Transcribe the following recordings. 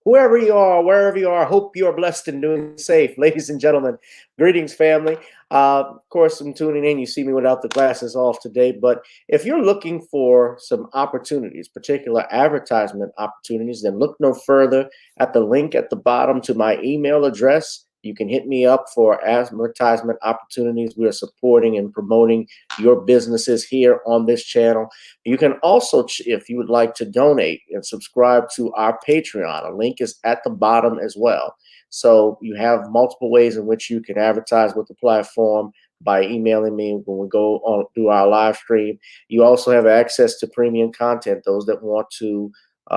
whoever you are, wherever you are, hope you are blessed and doing safe. Ladies and gentlemen, greetings, family. Of course, I'm tuning in. You see me without the glasses off today, but if you're looking for some opportunities, particular advertisement opportunities, then look no further at the link at the bottom to my email address. You can hit me up for advertisement opportunities. We are supporting and promoting your businesses here on this channel. You can also, if you would like to donate and subscribe to our Patreon, a link is at the bottom as well. So you have multiple ways in which you can advertise with the platform by emailing me when we go on through our live stream. You also have access to premium content, those that want to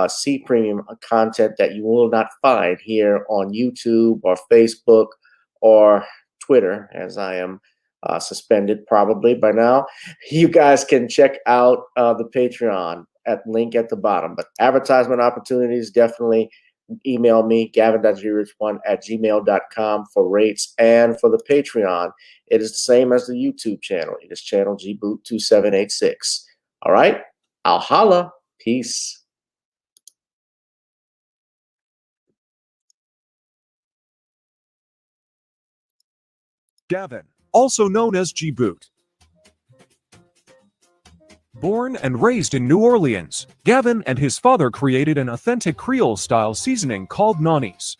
see premium content that you will not find here on YouTube or Facebook or Twitter, as I am suspended probably by now. You guys can check out the Patreon at link at the bottom. But advertisement opportunities, definitely email me, gavin.grich1@gmail.com for rates. And for the Patreon, it is the same as the YouTube channel. It is channel gboot2786. All right, I'll holla. Peace. Gavin, also known as G-Boot. Born and raised in New Orleans, Gavin and his father created an authentic Creole-style seasoning called Nani's.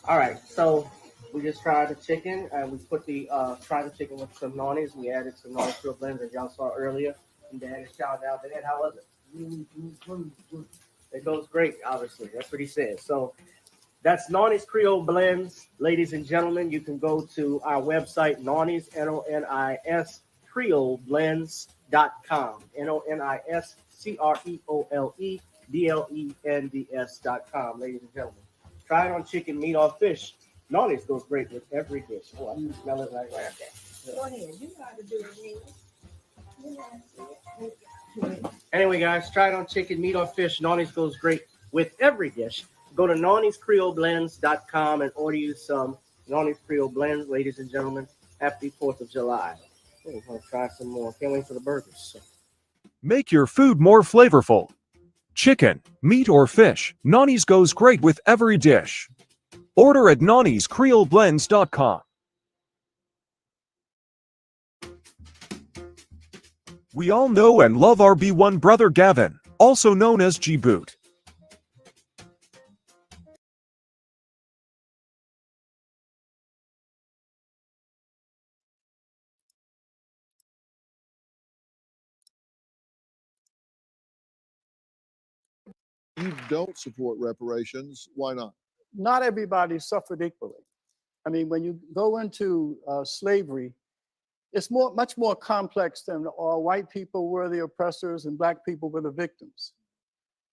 All right, so we just fried the chicken, and we put the fried the chicken with some Nani's. We added some Nani's Creole blends, as y'all saw earlier. And Dad is shouting out, Dad, how was it? It goes great, obviously. That's what he said. So that's Nani's Creole Blends. Ladies and gentlemen, you can go to our website, Nani's, Nonis, CreoleBlends.com. NONISCREOLEBLENDS.com, ladies and gentlemen. Try it on chicken, meat, or fish. Nani's goes great with every dish. Oh, I can smell it right there. Go ahead. You know how to do it, Neil. Anyway, guys, try it on chicken, meat, or fish. Nani's goes great with every dish. Go to NonisCreoleBlends.com and order you some Nani's Creole Blends, ladies and gentlemen. Happy 4th of July. Oh, we're going to try some more. Can't wait for the burgers. Make your food more flavorful. Chicken, meat, or fish, Nani's goes great with every dish. Order at NonisCreoleBlends.com. We all know and love our B1 brother Gavin, also known as G-Boot. You don't support reparations. Why not? Not everybody suffered equally. I mean, when you go into slavery, it's much more complex than all white people were the oppressors and black people were the victims.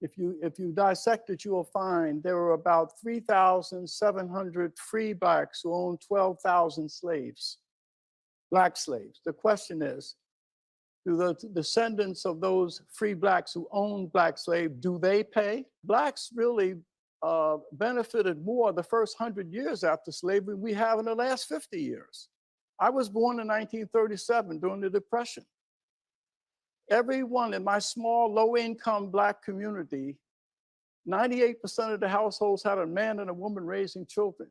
If you dissect it, you will find there were about 3,700 free blacks who owned 12,000 slaves, black slaves. The question is, do the descendants of those free blacks who owned black slaves, do they pay? Blacks really benefited more the first 100 years after slavery we have in the last 50 years. I was born in 1937 during the Depression. Everyone in my small, low-income black community, 98% of the households had a man and a woman raising children.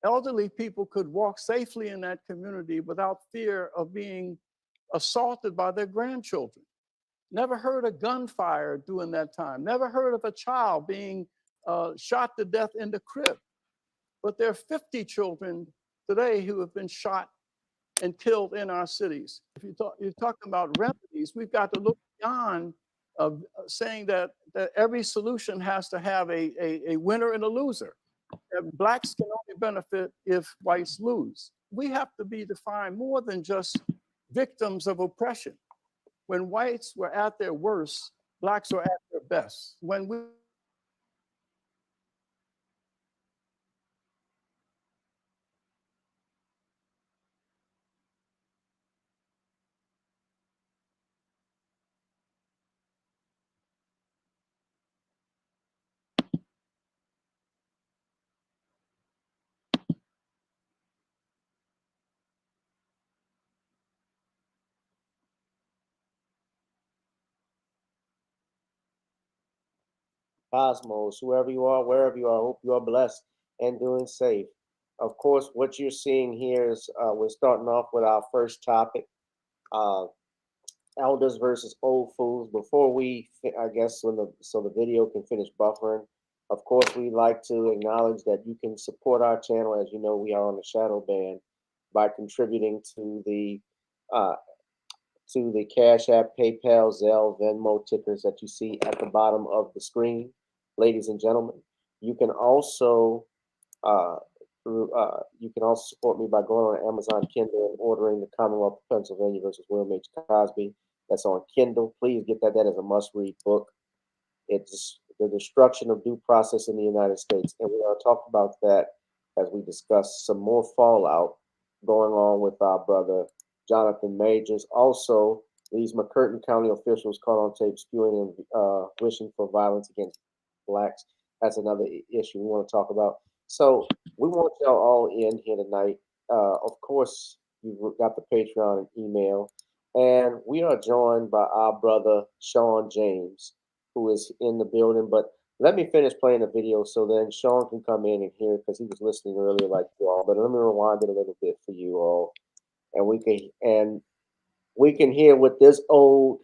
Elderly people could walk safely in that community without fear of being assaulted by their grandchildren. Never heard a gunfire during that time. Never heard of a child being shot to death in the crib. But there are 50 children today who have been shot and killed in our cities. If you're talking about remedies, we've got to look beyond saying that every solution has to have a winner and a loser. And blacks can only benefit if whites lose. We have to be defined more than just victims of oppression. When whites were at their worst, blacks were at their best. When we Cosmos, whoever you are, wherever you are, I hope you are blessed and doing safe. Of course, what you're seeing here is we're starting off with our first topic, uh, elders versus old fools. Before I guess, so the video can finish buffering, of course, we like to acknowledge that you can support our channel. As you know, we are on the shadow ban by contributing uh, to the Cash App, PayPal, Zelle, Venmo tickers that you see at the bottom of the screen, ladies and gentlemen. You can also uh, you can also support me by going on Amazon Kindle and ordering the Commonwealth of Pennsylvania versus William H. Cosby. That's on Kindle. Please get that. That is a must-read book. It's the destruction of due process in the United States, and we're going to talk about that as we discuss some more fallout going on with our brother Jonathan Majors. Also, these McCurtain County officials caught on tape spewing and wishing for violence against blacks. That's another issue we want to talk about. So we want y'all all in here tonight. Of course, you've got the Patreon and email, and we are joined by our brother Sean James, who is in the building. But let me finish playing the video so then Sean can come in and hear, because he was listening earlier like you all. But let me rewind it a little bit for you all, and we can hear what this old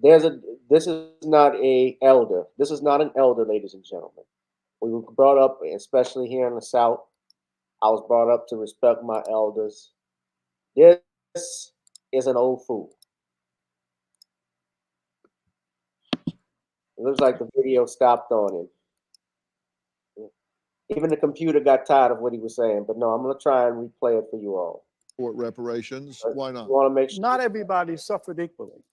this is not a elder. This is not an elder, ladies and gentlemen. We were brought up, especially here in the South. I was brought up to respect my elders. This is an old fool. It looks like the video stopped on him. Even the computer got tired of what he was saying. But no, I'm going to try and replay it for you all. Support reparations. Why not? Want to make sure. Not everybody suffered equally.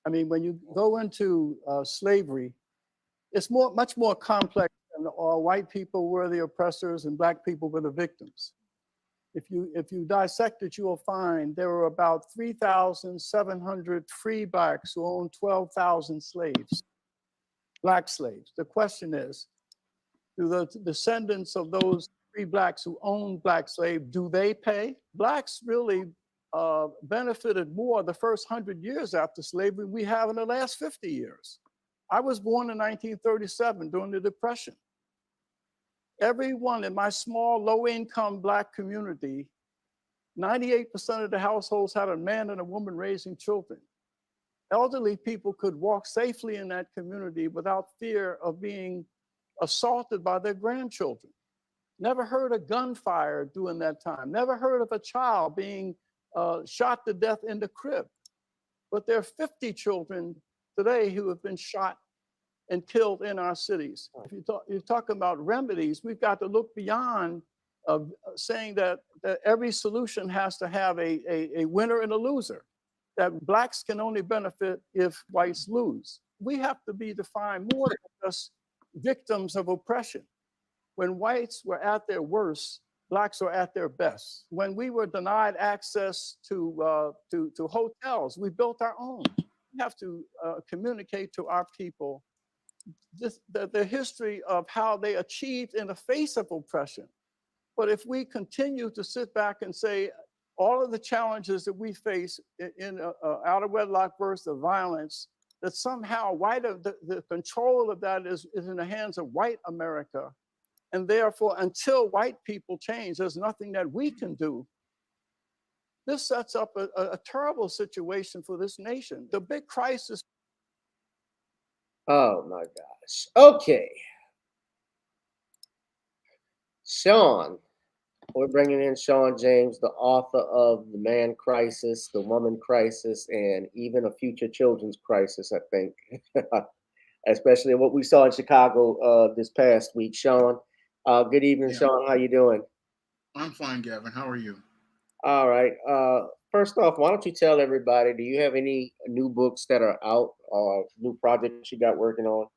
I mean, when you go into slavery, it's much more complex than white people were the oppressors and black people were the victims. If you dissect it, you will find there were about 3,700 free blacks who owned 12,000 slaves, black slaves. The question is, do the descendants of those free blacks who owned black slaves, do they pay? Blacks really benefited more the first 100 years after slavery we have in the last 50 years. I was born in 1937 during the Depression. Everyone in my small, low-income black community, 98% of the households had a man and a woman raising children. Elderly people could walk safely in that community without fear of being assaulted by their grandchildren. Never heard a gunfire during that time. Never heard of a child being shot to death in the crib. But there are 50 children today who have been shot and killed in our cities. If you talk about remedies, we've got to look beyond saying that every solution has to have a winner and a loser, that blacks can only benefit if whites lose. We have to be defined more than just victims of oppression. When whites were at their worst, blacks were at their best. When we were denied access to hotels, we built our own. We have to communicate to our people the history of how they achieved in the face of oppression. But if we continue to sit back and say all of the challenges that we face in out of wedlock births of violence, that somehow the control of that is in the hands of white America, and therefore until white people change, there's nothing that we can do. This sets up a terrible situation for this nation. The big crisis. Oh my gosh. Okay. Sean, we're bringing in Sean James, the author of The Man Crisis, The Woman Crisis, and even a Future Children's Crisis, I think, especially what we saw in Chicago this past week. Sean, good evening, Yeah. Sean. How you doing? I'm fine, Gavin. How are you? All right. First off, why don't you tell everybody, do you have any new books that are out or new projects you got working on?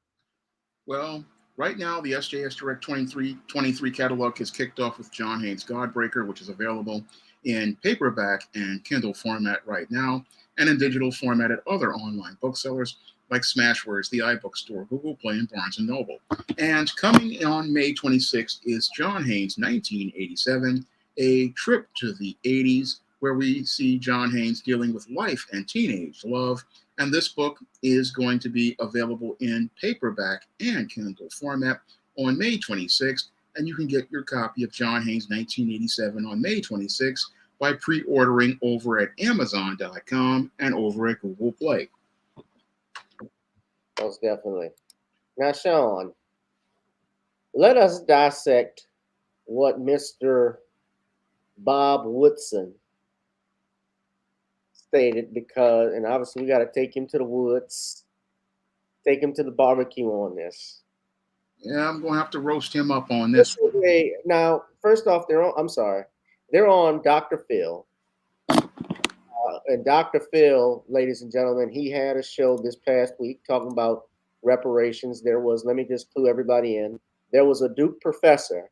Well, right now, the SJS Direct 23 catalog has kicked off with John Haynes' Godbreaker, which is available in paperback and Kindle format right now, and in digital format at other online booksellers like Smashwords, the iBookstore, Google Play, and Barnes & Noble. And coming on May 26th is John Haynes' 1987, A Trip to the 80s, where we see John Haynes dealing with life and teenage love And this book is going to be available in paperback and Kindle format on May 26th. And you can get your copy of John Haynes 1987 on May 26th by pre-ordering over at Amazon.com and over at Google Play. Most definitely. Now, Sean, let us dissect what Mr. Bob Woodson stated, because, and obviously we got to take him to the woods, take him to the barbecue on this. Yeah, I'm going to have to roast him up on this. Now, first off, they're on Dr. Phil. And Dr. Phil, ladies and gentlemen, he had a show this past week talking about reparations. There was, let me just clue everybody in, there was a Duke professor,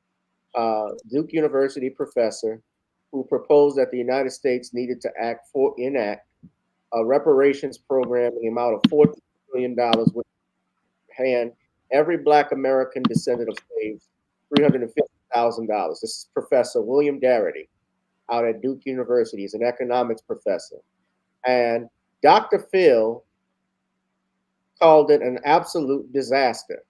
Duke University professor, who proposed that the United States needed to enact a reparations program in the amount of $14 million, which hand every Black American descendant of slaves $350,000. This is Professor William Darity out at Duke University. He's an economics professor. And Dr. Phil called it an absolute disaster.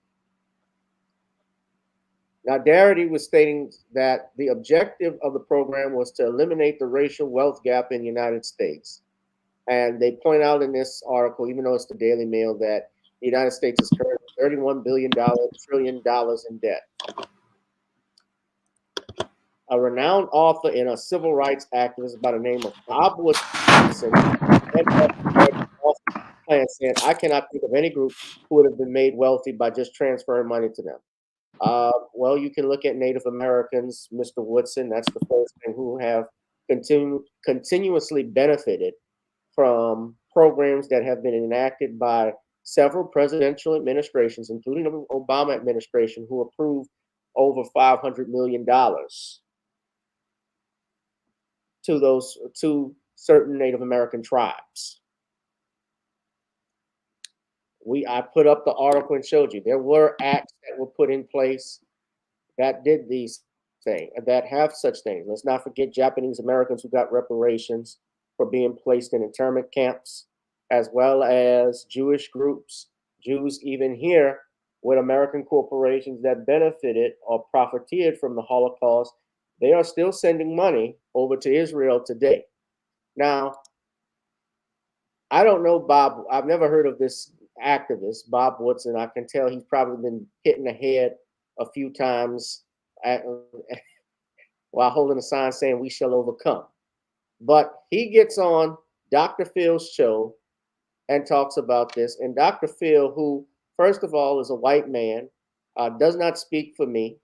Now, Darity was stating that the objective of the program was to eliminate the racial wealth gap in the United States. And they point out in this article, even though it's the Daily Mail, that the United States is currently $31 trillion in debt. A renowned author and a civil rights activist by the name of Bob Woodson said, I cannot think of any group who would have been made wealthy by just transferring money to them. Well, you can look at Native Americans, Mr. Woodson, that's the first thing, who have continuously benefited from programs that have been enacted by several presidential administrations, including the Obama administration, who approved over $500 million to certain Native American tribes. I put up the article and showed you there were acts that were put in place that did these things, that have such things. Let's not forget Japanese Americans who got reparations for being placed in internment camps, as well as Jewish groups, Jews even here with American corporations that benefited or profiteered from the Holocaust. They are still sending money over to Israel today. Now, I don't know Bob. I've never heard of this activist, Bob Woodson. I can tell he's probably been hit in the head a few times while holding a sign saying we shall overcome. But he gets on Dr. Phil's show and talks about this. And Dr. Phil, who, first of all, is a white man, does not speak for me,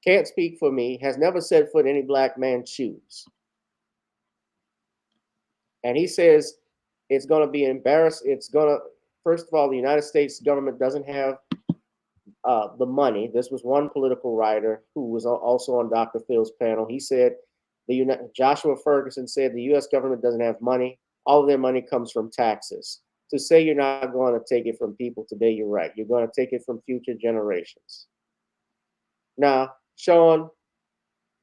can't speak for me, has never set foot in any Black man's shoes. And he says it's going to be embarrassed. First of all, the United States government doesn't have the money. This was one political writer who was also on Dr. Phil's panel. He said, Joshua Ferguson said the U.S. government doesn't have money. All of their money comes from taxes. To say you're not going to take it from people today, you're right. You're going to take it from future generations. Now, Sean,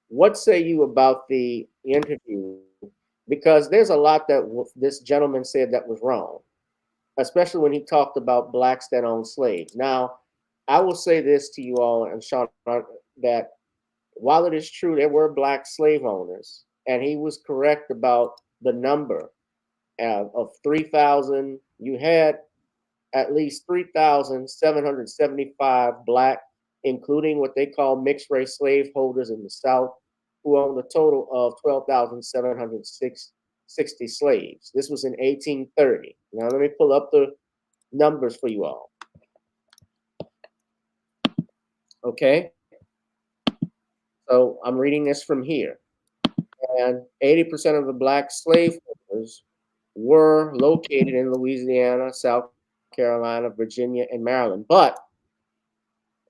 what say you about the interview? Because there's a lot that this gentleman said that was wrong, especially when he talked about Blacks that own slaves. Now, I will say this to you all, and Sean, that while it is true there were Black slave owners, and he was correct about the number of 3,000, you had at least 3,775 Black, including what they call mixed race slave holders in the South, who owned a total of 12,760 slaves. This was in 1830. Now let me pull up the numbers for you all. Okay. So I'm reading this from here. And 80% of the Black slave holders were located in Louisiana, South Carolina, Virginia, and Maryland. But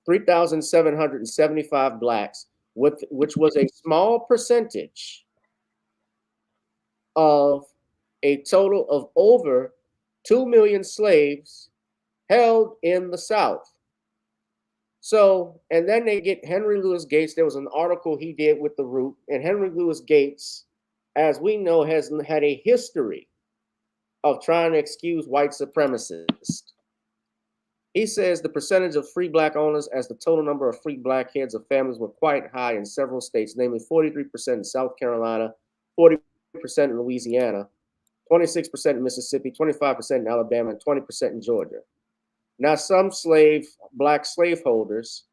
3,775 Blacks, which was a small percentage of a total of over 2 million slaves held in the South. So, and then they get Henry Louis Gates. There was an article he did with The Root, and Henry Louis Gates, as we know, has had a history of trying to excuse white supremacists. He says the percentage of free black owners as the total number of free black heads of families were quite high in several states, namely 43% in South Carolina, 40% in Louisiana, 26% in Mississippi, 25% in Alabama, and 20% in Georgia. Now, some black slaveholders,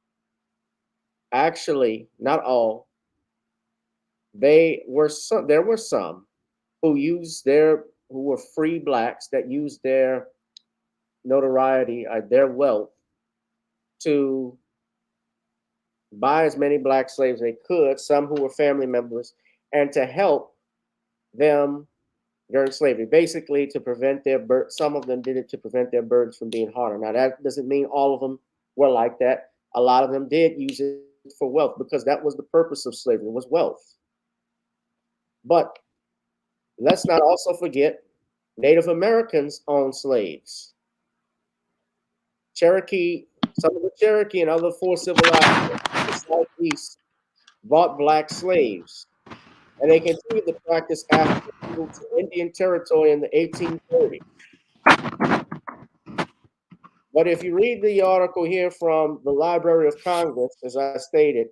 actually, not all, there were some who were free blacks that used their notoriety, their wealth, to buy as many black slaves as they could, some who were family members, and to help them during slavery, basically to prevent some of them did it to prevent their burdens from being harder. Now, that doesn't mean all of them were like that. A lot of them did use it for wealth, because that was the purpose of slavery, was wealth. But let's not also forget Native Americans owned slaves. Some of the Cherokee and other four civilized in the Southeast bought black slaves, and they continued the practice after they moved to Indian Territory in the 1830s. But if you read the article here from the Library of Congress, as I stated,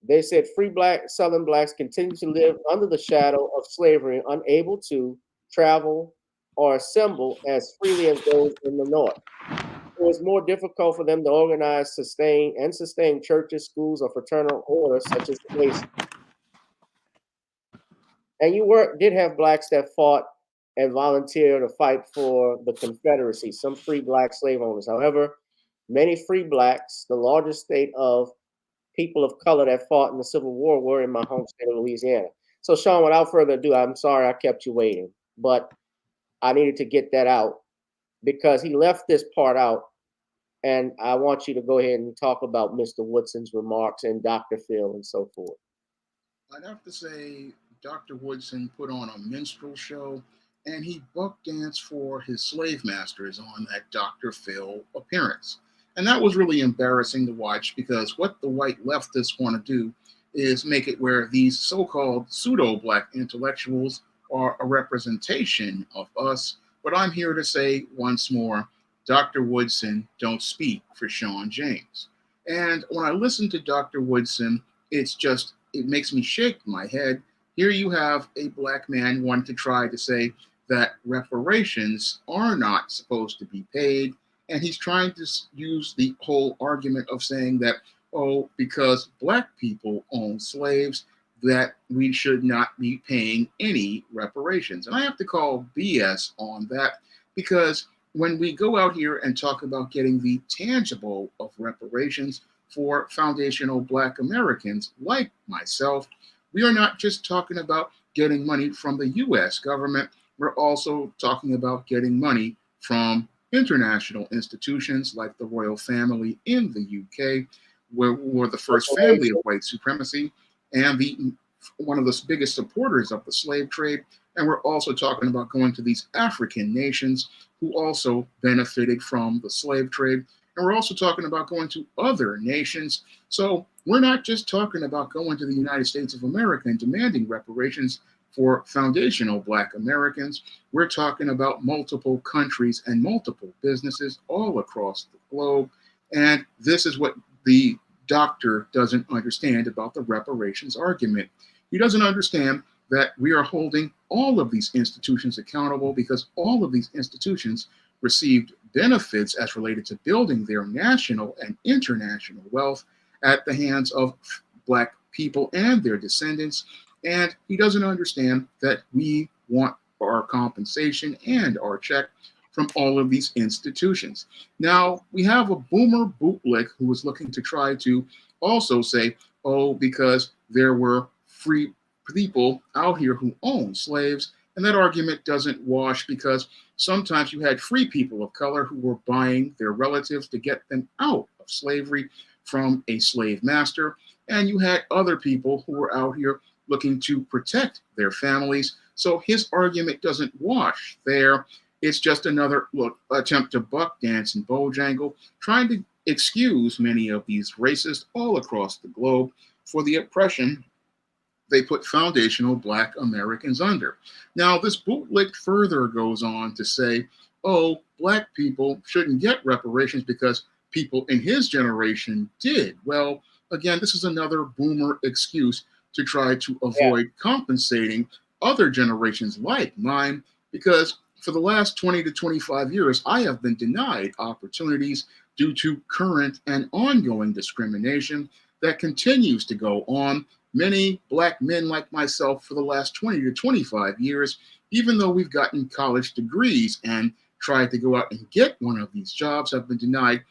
they said free Southern blacks continue to live under the shadow of slavery, unable to travel or assemble as freely as those in the North. It was more difficult for them to organize, sustain churches, schools, or fraternal orders such as the Masons. And you did have blacks that fought and volunteered to fight for the Confederacy, some free black slave owners. However, many free blacks, the largest state of people of color that fought in the Civil War, were in my home state of Louisiana. So, Sean, without further ado, I'm sorry I kept you waiting, but I needed to get that out because he left this part out, and I want you to go ahead and talk about Mr. Woodson's remarks and Dr. Phil and so forth. I'd have to say Dr. Woodson put on a minstrel show, and he buck danced for his slave masters on that Dr. Phil appearance. And that was really embarrassing to watch, because what the white leftists want to do is make it where these so-called pseudo-black intellectuals are a representation of us. But I'm here to say once more, Dr. Woodson don't speak for Sean James. And when I listen to Dr. Woodson, it makes me shake my head. Here you have a black man wanting to try to say that reparations are not supposed to be paid. And he's trying to use the whole argument of saying that, oh, because black people own slaves, that we should not be paying any reparations. And I have to call BS on that, because when we go out here and talk about getting the tangible of reparations for foundational black Americans like myself, we are not just talking about getting money from the US government. We're also talking about getting money from international institutions like the royal family in the UK, where were the first family of white supremacy and one of the biggest supporters of the slave trade. And we're also talking about going to these African nations who also benefited from the slave trade. And we're also talking about going to other nations. So we're not just talking about going to the United States of America and demanding reparations for foundational black Americans. We're talking about multiple countries and multiple businesses all across the globe. And this is what the doctor doesn't understand about the reparations argument. He doesn't understand that we are holding all of these institutions accountable, because all of these institutions received benefits as related to building their national and international wealth at the hands of black people and their descendants. And he doesn't understand that we want our compensation and our check from all of these institutions. Now, we have a boomer bootlick who is looking to try to also say, oh, because there were free people out here who own slaves. And that argument doesn't wash, because sometimes you had free people of color who were buying their relatives to get them out of slavery from a slave master. And you had other people who were out here looking to protect their families. So his argument doesn't wash there. It's just another attempt to buck dance and bojangle, trying to excuse many of these racists all across the globe for the oppression they put foundational Black Americans under. Now, this bootleg further goes on to say, oh, Black people shouldn't get reparations because people in his generation did. Well, again, this is another boomer excuse to try to avoid compensating other generations like mine, because for the last 20 to 25 years, I have been denied opportunities due to current and ongoing discrimination that continues to go on. Many Black men like myself for the last 20 to 25 years, even though we've gotten college degrees and tried to go out and get one of these jobs, have been denied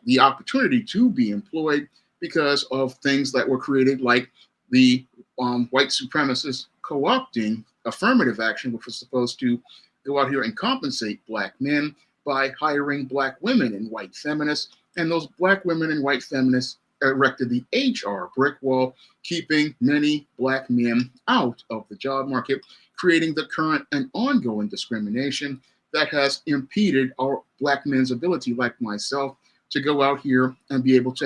the opportunity to be employed because of things that were created like the white supremacists co-opting affirmative action, which was supposed to go out here and compensate Black men by hiring Black women and white feminists. And those Black women and white feminists erected the HR brick wall, keeping many Black men out of the job market, creating the current and ongoing discrimination that has impeded our Black men's ability, like myself, to go out here and be able to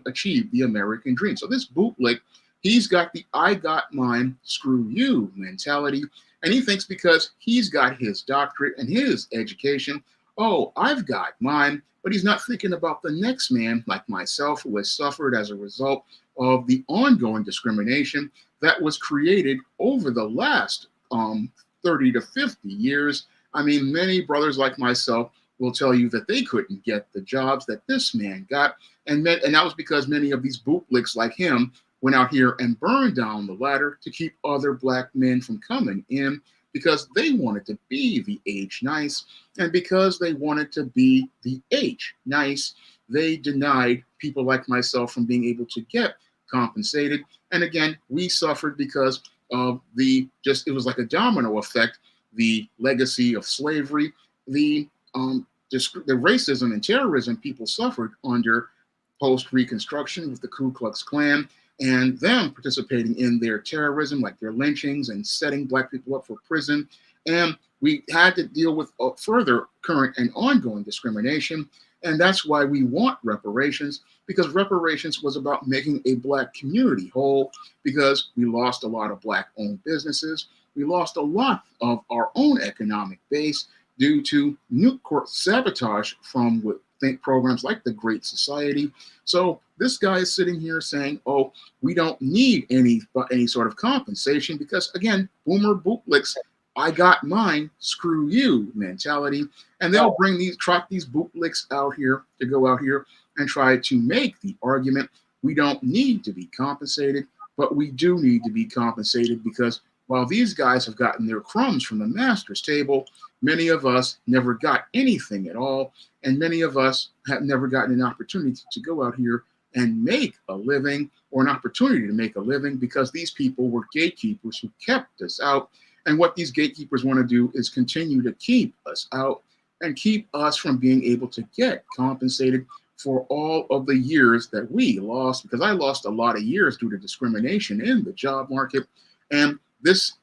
achieve the American dream. So this bootleg, he's got the I got mine, screw you mentality. And he thinks because he's got his doctorate and his education, oh, I've got mine. But he's not thinking about the next man like myself who has suffered as a result of the ongoing discrimination that was created over the last 30 to 50 years. I mean, many brothers like myself will tell you that they couldn't get the jobs that this man got. And that was because many of these bootlicks like him went out here and burned down the ladder to keep other Black men from coming in, because they wanted to be the H nice, and because they wanted to be the H nice, they denied people like myself from being able to get compensated. And again, we suffered because of it was like a domino effect, the legacy of slavery, the racism and terrorism people suffered under post-Reconstruction with the Ku Klux Klan, and them participating in their terrorism, like their lynchings and setting Black people up for prison. And we had to deal with further current and ongoing discrimination. And that's why we want reparations, because reparations was about making a Black community whole, because we lost a lot of Black-owned businesses. We lost a lot of our own economic base due to nuke court sabotage from programs like the Great Society. So this guy is sitting here saying, oh, we don't need any sort of compensation because, again, boomer bootlicks, I got mine, screw you mentality. And they'll trot these bootlicks out here to go out here and try to make the argument we don't need to be compensated, but we do need to be compensated, because while these guys have gotten their crumbs from the master's table, many of us never got anything at all. And many of us have never gotten an opportunity to go out here and make a living, or an opportunity to make a living, because these people were gatekeepers who kept us out. And what these gatekeepers want to do is continue to keep us out and keep us from being able to get compensated for all of the years that we lost, because I lost a lot of years due to discrimination in the job market. And this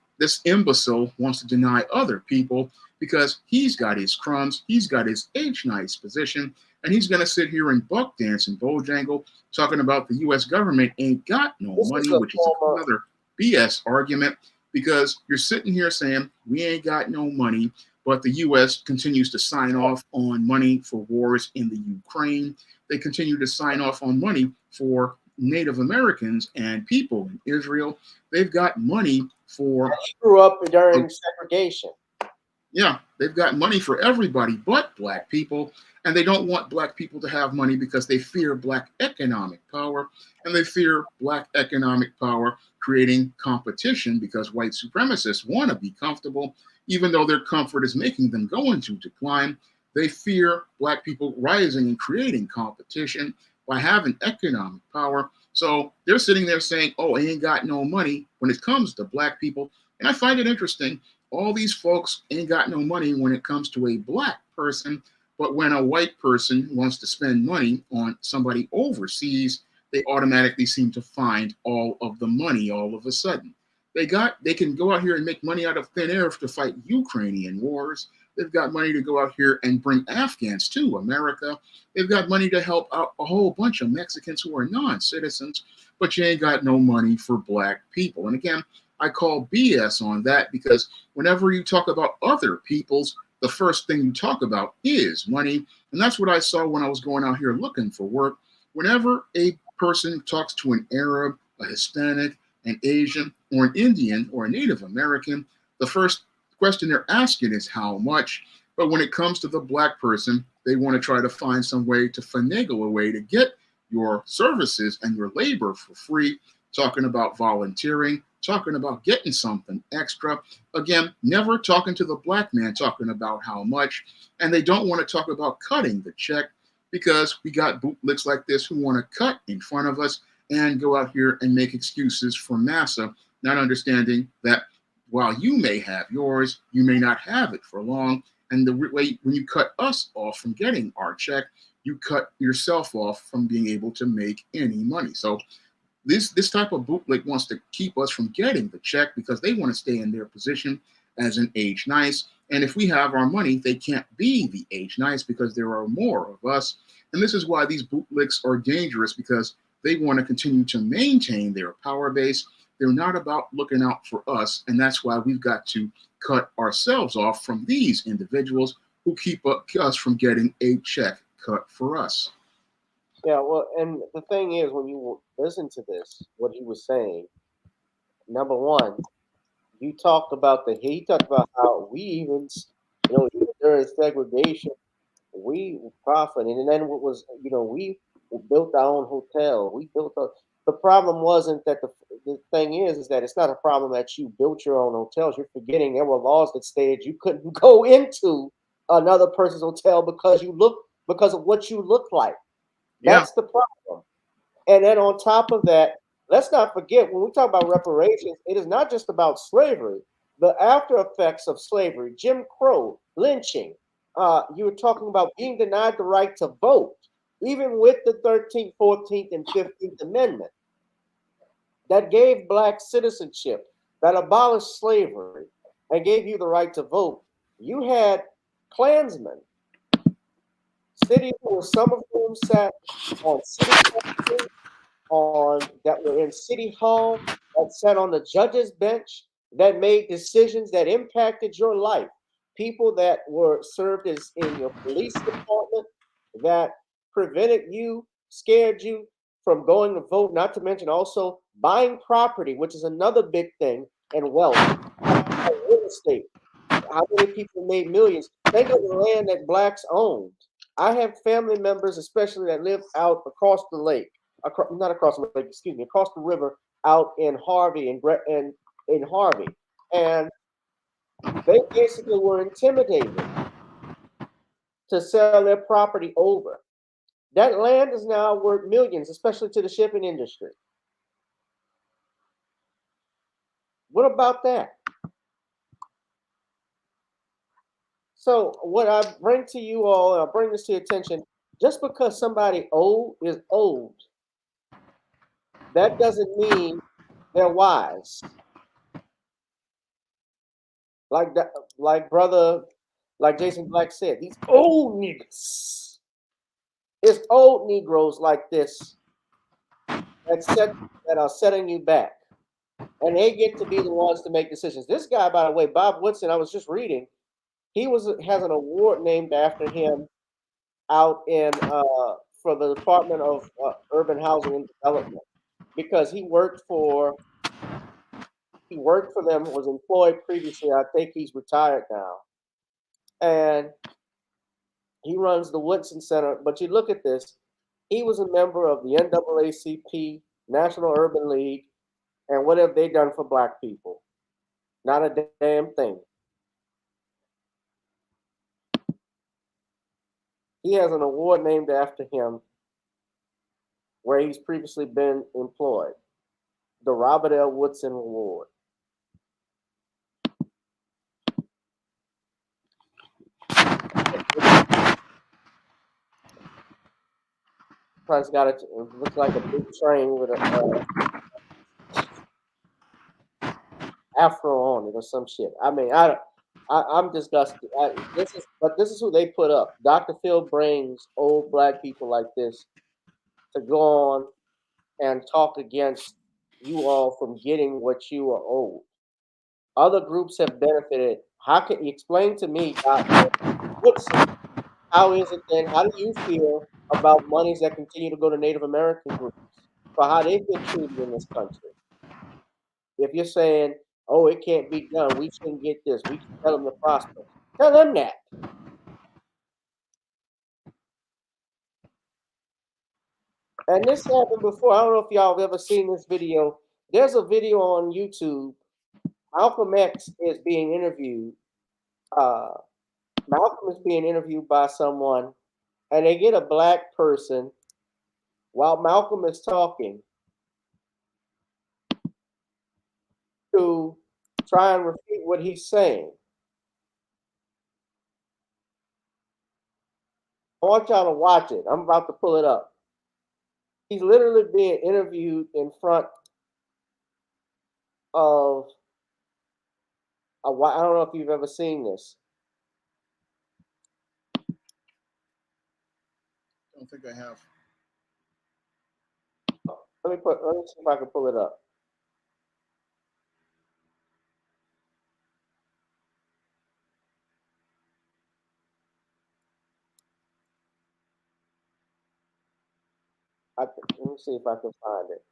imbecile wants to deny other people because he's got his crumbs, he's got his H-nice position, and he's going to sit here and buck dance and bojangle talking about the U.S. government ain't got no money, which is another BS argument, because you're sitting here saying we ain't got no money, but the U.S. continues to sign off on money for wars in the Ukraine. They continue to sign off on money for Native Americans and people in Israel. They've got money for... I grew up during segregation. Yeah, they've got money for everybody but Black people, and they don't want Black people to have money because they fear Black economic power, and they fear Black economic power creating competition, because white supremacists want to be comfortable, even though their comfort is making them go into decline. They fear Black people rising and creating competition by having economic power. So they're sitting there saying, oh, I ain't got no money when it comes to Black people. And I find it interesting. All these folks ain't got no money when it comes to a Black person, but when a white person wants to spend money on somebody overseas, they automatically seem to find all of the money all of a sudden. They can go out here and make money out of thin air to fight Ukrainian wars, They've got money to go out here and bring Afghans to America. They've got money to help out a whole bunch of Mexicans who are non-citizens, but you ain't got no money for black people. And again, I call BS on that, because whenever you talk about other people's, the first thing you talk about is money. And that's what I saw when I was going out here looking for work. Whenever a person talks to an Arab, a Hispanic, an Asian, or an Indian, or a Native American, the first question they're asking is how much. But when it comes to the black person, they want to try to find some way to finagle a way to get your services and your labor for free, talking about volunteering, talking about getting something extra. Again, never talking to the black man, talking about how much. And they don't want to talk about cutting the check, because we got bootlicks like this who want to cut in front of us and go out here and make excuses for massa, not understanding that while you may have yours, you may not have it for long. And the way when you cut us off from getting our check, you cut yourself off from being able to make any money. So this type of bootleg wants to keep us from getting the check, because they want to stay in their position as an age nice. And if we have our money, they can't be the age nice, because there are more of us. And this is why these bootlicks are dangerous, because they want to continue to maintain their power base. They're not about looking out for us. And that's why we've got to cut ourselves off from these individuals who keep us from getting a check cut for us. Yeah, well, and the thing is, when you listen to this, what he was saying, number one, he talked about how we even, even during segregation, we profited, and then what was, we built our own hotel. The problem wasn't that the thing is that it's not a problem that you built your own hotels. You're forgetting there were laws that stated you couldn't go into another person's hotel because of what you look like. Yeah. That's the problem. And then on top of that, let's not forget, when we talk about reparations, it is not just about slavery. The after effects of slavery, Jim Crow, lynching, you were talking about being denied the right to vote, even with the 13th, 14th, and 15th Amendment that gave black citizenship, that abolished slavery, and gave you the right to vote. You had Klansmen, some of whom sat on city council, that were in City Hall, that sat on the judge's bench, that made decisions that impacted your life. People that were served as in your police department, that prevented you, scared you from going to vote, not to mention also buying property, which is another big thing, and wealth, real estate. How many people made millions? Think of the land that blacks owned. I have family members, especially that live out across the lake, not across the lake, excuse me, across the river, out in Harvey and in Harvey, and they basically were intimidated to sell their property over. That land is now worth millions, especially to the shipping industry. What about that? So what I bring to you all, and I'll bring this to your attention, just because somebody old is old, that doesn't mean they're wise. Like that, like Jason Black said, these old niggas. It's old Negroes like this that are setting you back. And they get to be the ones to make decisions. This guy, by the way, Bob Woodson, I was just reading, has an award named after him out in for the Department of Urban Housing and Development, because he worked for them, was employed previously. I think he's retired now, and he runs the Woodson Center. But you look at this, he was a member of the NAACP, National Urban League, and what have they done for black people? Not a damn thing. He has an award named after him where he's previously been employed, the Robert L. Woodson Award. Price got it looks like a big train with a afro on it or some shit. I mean, I'm disgusted. This is who they put up. Dr. Phil brings old black people like this to go on and talk against you all from getting what you are owed. Other groups have benefited. How can you explain to me, Dr. Woodson, how is it then? How do you feel about monies that continue to go to Native American groups for how they've been treated in this country? If you're saying, oh, it can't be done, we shouldn't get this, we can tell them to prosper. Tell them that. And this happened before. I don't know if y'all have ever seen this video. There's a video on YouTube. Malcolm X is being interviewed. Uh, Malcolm is being interviewed by someone, and they get a black person while Malcolm is talking to try and refute what he's saying. I want y'all to watch it. I'm about to pull it up. He's literally being interviewed in front of I don't know if you've ever seen this. I don't think I have. Let me see if I can pull it up. Let me see if I can find it.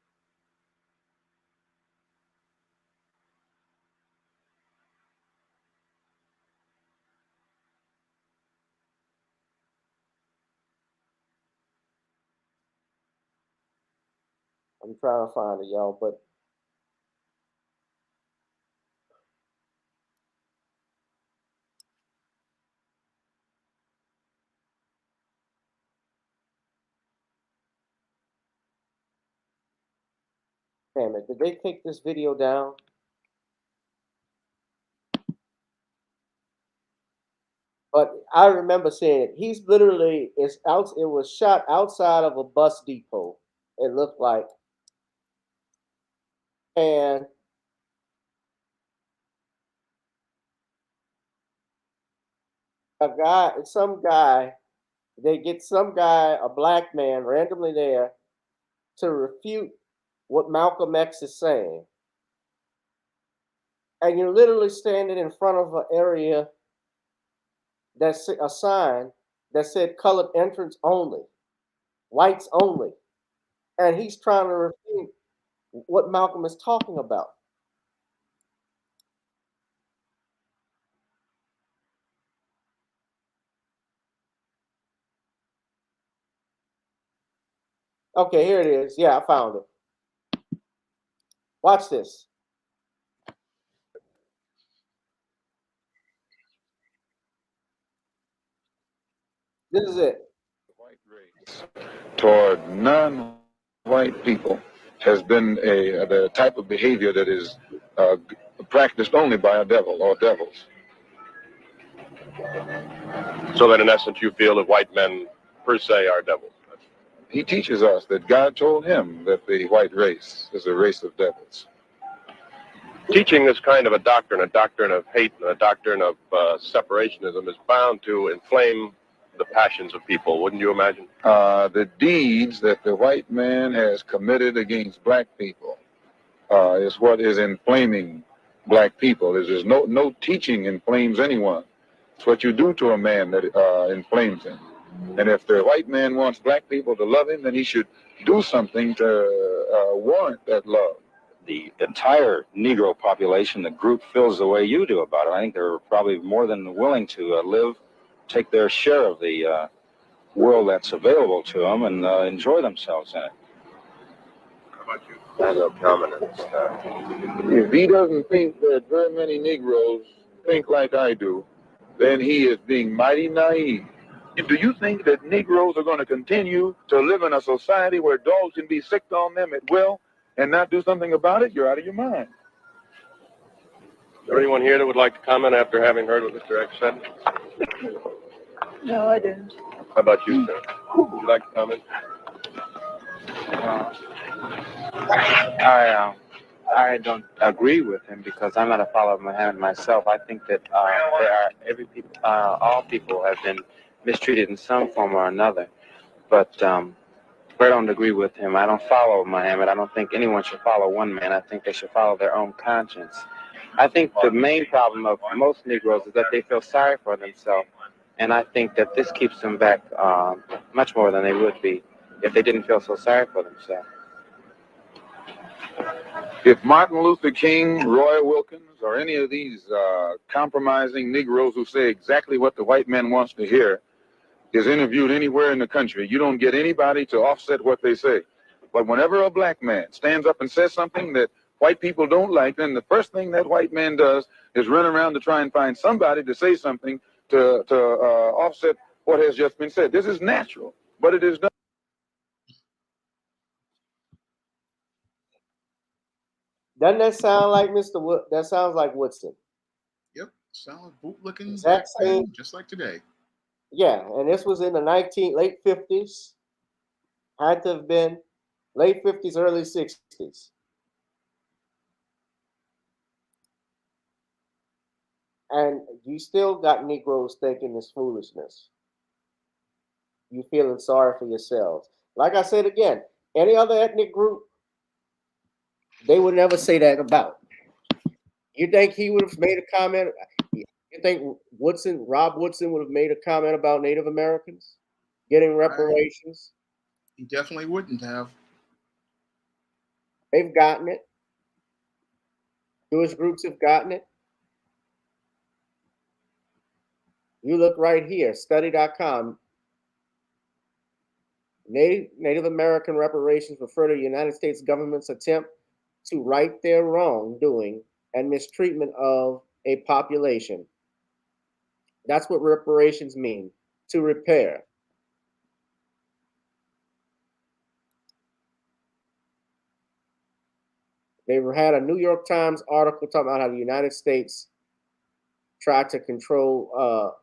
I'm trying to find it, y'all, but damn it, did they take this video down? But I remember seeing it. He's literally it's out. It was shot outside of a bus depot. It looked like, and they get some guy, a black man, randomly there to refute what Malcolm X is saying. And you're literally standing in front of an area that's a sign that said colored entrance only, whites only. And he's trying to refute what Malcolm is talking about. Okay, here it is. Yeah, I found it. Watch this. This is it. White race toward non-white people has been the type of behavior that is practiced only by a devil or devils. So that in essence you feel that white men per se are devils. He teaches us that God told him that the white race is a race of devils. Teaching this kind of a doctrine of hate and a doctrine of separationism is bound to inflame the passions of people, wouldn't you imagine? The deeds that the white man has committed against black people is what is inflaming black people. There's no teaching inflames anyone. It's what you do to a man that inflames him. And if the white man wants black people to love him, then he should do something to warrant that love. The entire Negro population, the group feels the way you do about it. I think they're probably more than willing to take their share of the world that's available to them and enjoy themselves in it. How about you? I have no comment on this. If he doesn't think that very many Negroes think like I do, then he is being mighty naive. Do you think that Negroes are going to continue to live in a society where dogs can be sicked on them at will and not do something about it? You're out of your mind. Is there anyone here that would like to comment after having heard what Mr. X said? No, I didn't. How about you, sir? Would you like to comment? I don't agree with him because I'm not a follower of Muhammad myself. I think that all people have been mistreated in some form or another. But I don't agree with him. I don't follow Muhammad. I don't think anyone should follow one man. I think they should follow their own conscience. I think the main problem of most Negroes is that they feel sorry for themselves. And I think that this keeps them back much more than they would be if they didn't feel so sorry for themselves. If Martin Luther King, Roy Wilkins, or any of these compromising Negroes who say exactly what the white man wants to hear is interviewed anywhere in the country, you don't get anybody to offset what they say. But whenever a black man stands up and says something that white people don't like, then the first thing that white man does is run around to try and find somebody to say something to offset what has just been said. This is natural, but it is done. Doesn't that sound like Mr. Wood? That sounds like Woodson. Yep, solid boot-looking Exact black same. man, just like today. Yeah, and this was in the late 50s. Had to have been late 50s, early 60s. And you still got Negroes thinking this foolishness. You feeling sorry for yourselves. Like I said again, any other ethnic group, they would never say that about. You think he would have made a comment? You think Rob Woodson would have made a comment about Native Americans getting reparations? He definitely wouldn't have. They've gotten it. Jewish groups have gotten it. You look right here, study.com. Native American reparations refer to the United States government's attempt to right their wrongdoing and mistreatment of a population. That's what reparations mean, to repair. They had a New York Times article talking about how the United States tried to control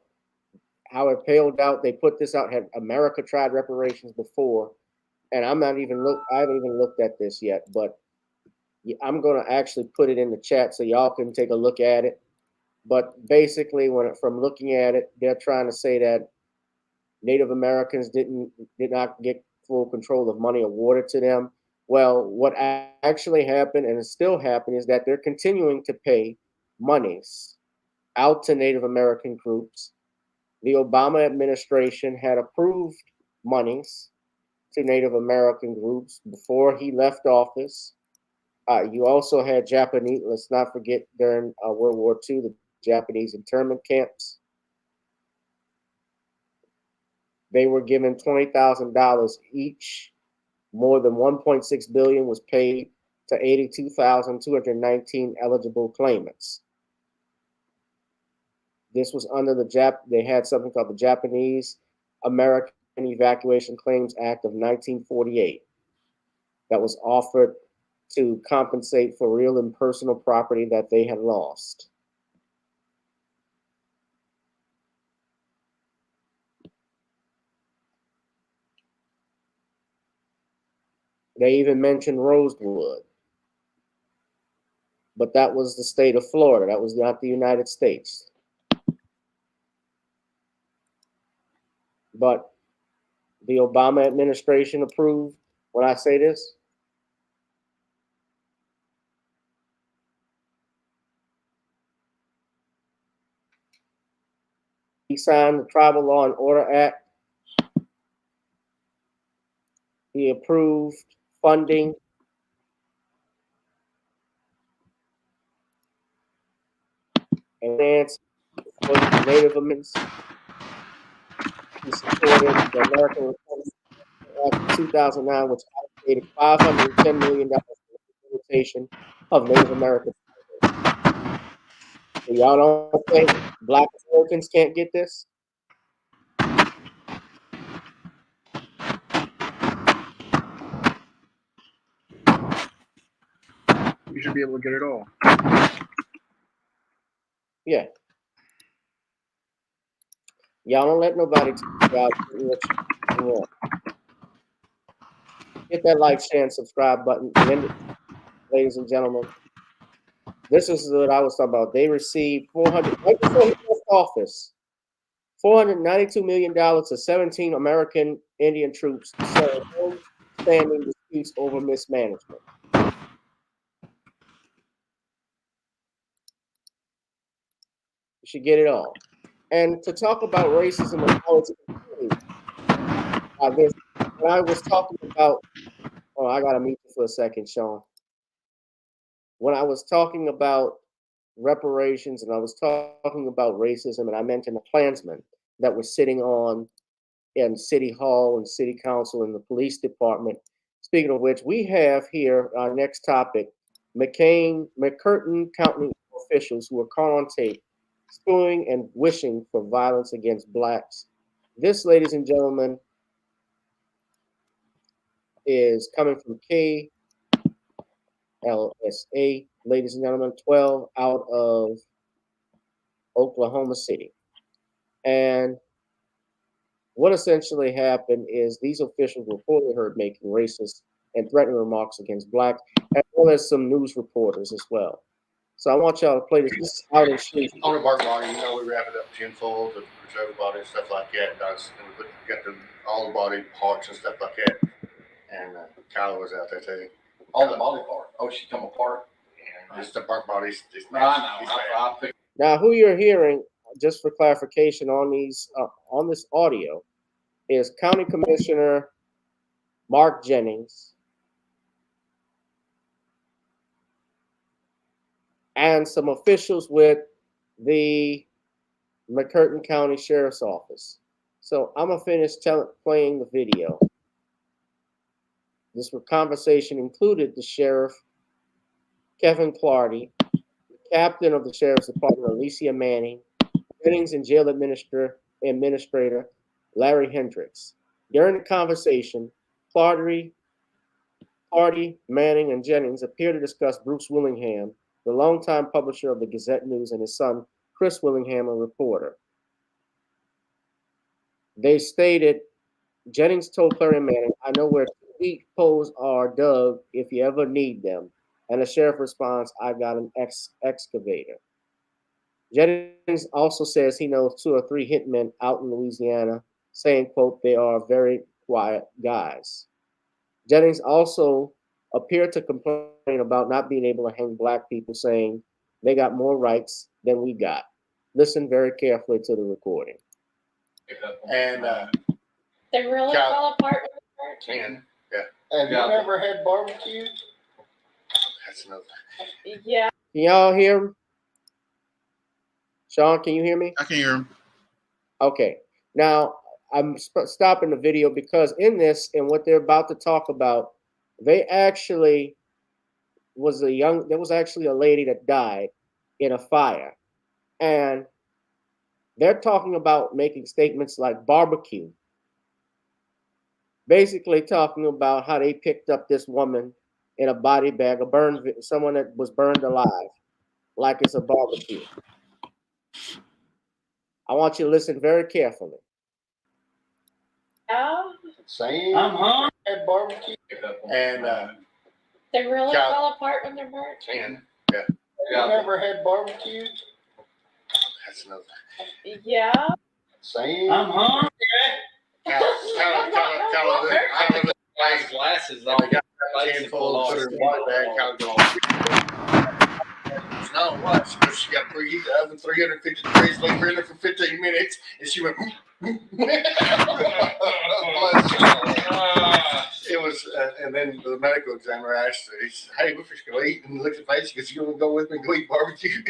how it paled out. They put this out. Had America tried reparations before, and I haven't even looked at this yet. But I'm going to actually put it in the chat so y'all can take a look at it. But basically, from looking at it, they're trying to say that Native Americans did not get full control of money awarded to them. Well, what actually happened, and is still happening, is that they're continuing to pay monies out to Native American groups. The Obama administration had approved monies to Native American groups before he left office. You also had Japanese, let's not forget, during World War II, the Japanese internment camps. They were given $20,000 each. More than $1.6 billion was paid to 82,219 eligible claimants. This was under they had something called the Japanese American Evacuation Claims Act of 1948 that was offered to compensate for real and personal property that they had lost. They even mentioned Rosewood, but that was the state of Florida. That was not the United States. But the Obama administration approved, when I say this, he signed the Tribal Law and Order Act. He approved funding and grants for Native Americans. He supported the American Recovery Act of 2009, which allocated $510 million for the rehabilitation of Native Americans. So y'all don't think Black Americans can't get this? You should be able to get it all. Yeah. Y'all don't let nobody tell y'all what you want. Hit that like, share, and subscribe button. ladies and gentlemen. This is what I was talking about. They received 400 right before he left office, $492 million to 17 American Indian troops to settle long-standing disputes over mismanagement. You should get it all. And to talk about racism and how it's continuing, when I was talking about, oh, I gotta mute you for a second, Sean. When I was talking about reparations and I was talking about racism, and I mentioned the Klansmen that were sitting on in City Hall and City Council and the police department. Speaking of which, we have here our next topic, McCurtain County officials who are caught on tape suing and wishing for violence against blacks. This, ladies and gentlemen, is coming from KLSA, ladies and gentlemen, 12 out of Oklahoma City. And what essentially happened is these officials were reportedly heard making racist and threatening remarks against blacks, as well as some news reporters as well. So I want y'all to play this. This is out in Street. On the bark body, you know, we wrap it up tenfold to preserve the body and stuff like that. And we got all the body parts and stuff like that. And Kyla was out there too. All the body part. Oh, she come apart. Yeah, just the bark bodies. Now, who you're hearing, just for clarification on this audio, is County Commissioner Mark Jennings and some officials with the McCurtain County Sheriff's Office. So I'm gonna finish playing the video. This conversation included the sheriff, Kevin Clardy, the captain of the Sheriff's Department, Alicia Manning, Jennings and jail administrator, Larry Hendricks. During the conversation, Clardy, Manning, and Jennings appear to discuss Bruce Willingham, the longtime publisher of the Gazette News, and his son, Chris Willingham, a reporter. They stated, Jennings told Clardy Manning, I know where deep holes are dug if you ever need them. And the sheriff responds, I got an excavator. Jennings also says he knows 2 or 3 hitmen out in Louisiana, saying, quote, they are very quiet guys. Jennings also appeared to complain about not being able to hang black people, saying they got more rights than we got. Listen very carefully to the recording. And they really fell apart. And have you ever had barbecue? That's another thing. Yeah. Can y'all hear him? Sean, can you hear me? I can hear him. Okay. Now, I'm stopping the video because in this and what they're about to talk about, there was actually a lady that died in a fire. And they're talking about making statements like barbecue. Basically talking about how they picked up this woman in a body bag, someone that was burned alive, like it's a barbecue. I want you to listen very carefully. Yeah. Same. Had barbecue. And they really fell apart when they're burnt. And you ever had barbecue? That's another thing. Yeah. Same. Glasses on. Handful, put her in water bag, no, what? She got preheated the oven 350 degrees, leave her in there for 15 minutes, and she went. It was, and then the medical examiner asked her, he said, hey, we're just going to eat. And he looked at the face, he goes, you want to go with me and go eat barbecue?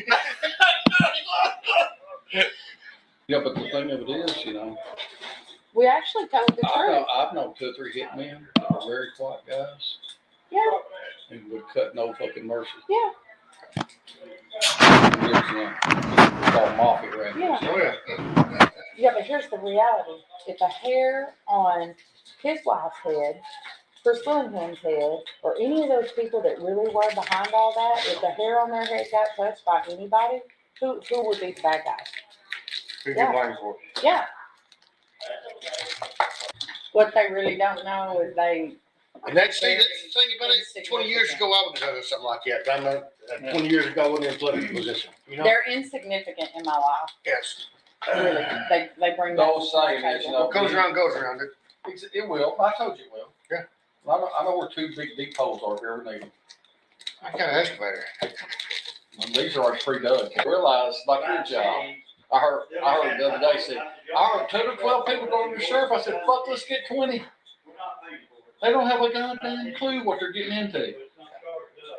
Yeah, but the thing of it is, you know, We actually told the truth. I've known 2 or 3 hitmen that are very quiet guys. Yeah. And would cut no fucking mercy. Yeah. Called mafia right Yeah. Oh, yeah. Yeah, but here's the reality. If a hair on his wife's head, Chris Willingham's head, or any of those people that really were behind all that, if the hair on their head got touched by anybody, who would be the bad guys? Who get blamed for it? Yeah. What they really don't know is they And that's the thing about it. 20 years ago, I would have done something like that. I'm not, 20 years ago, I wasn't in a political position. You know? They're insignificant in my life. Yes. Really, they bring that. Don't say it, you know. What goes around goes around. It will. I told you it will. Yeah. I know where two big deep holes are here. We need them. I got an excavator. These are like pre-dug. I realize, like your job, I heard the other day, said, I heard 10 or 12 people going to the sheriff. I said, fuck, let's get 20. They don't have a goddamn clue what they're getting into.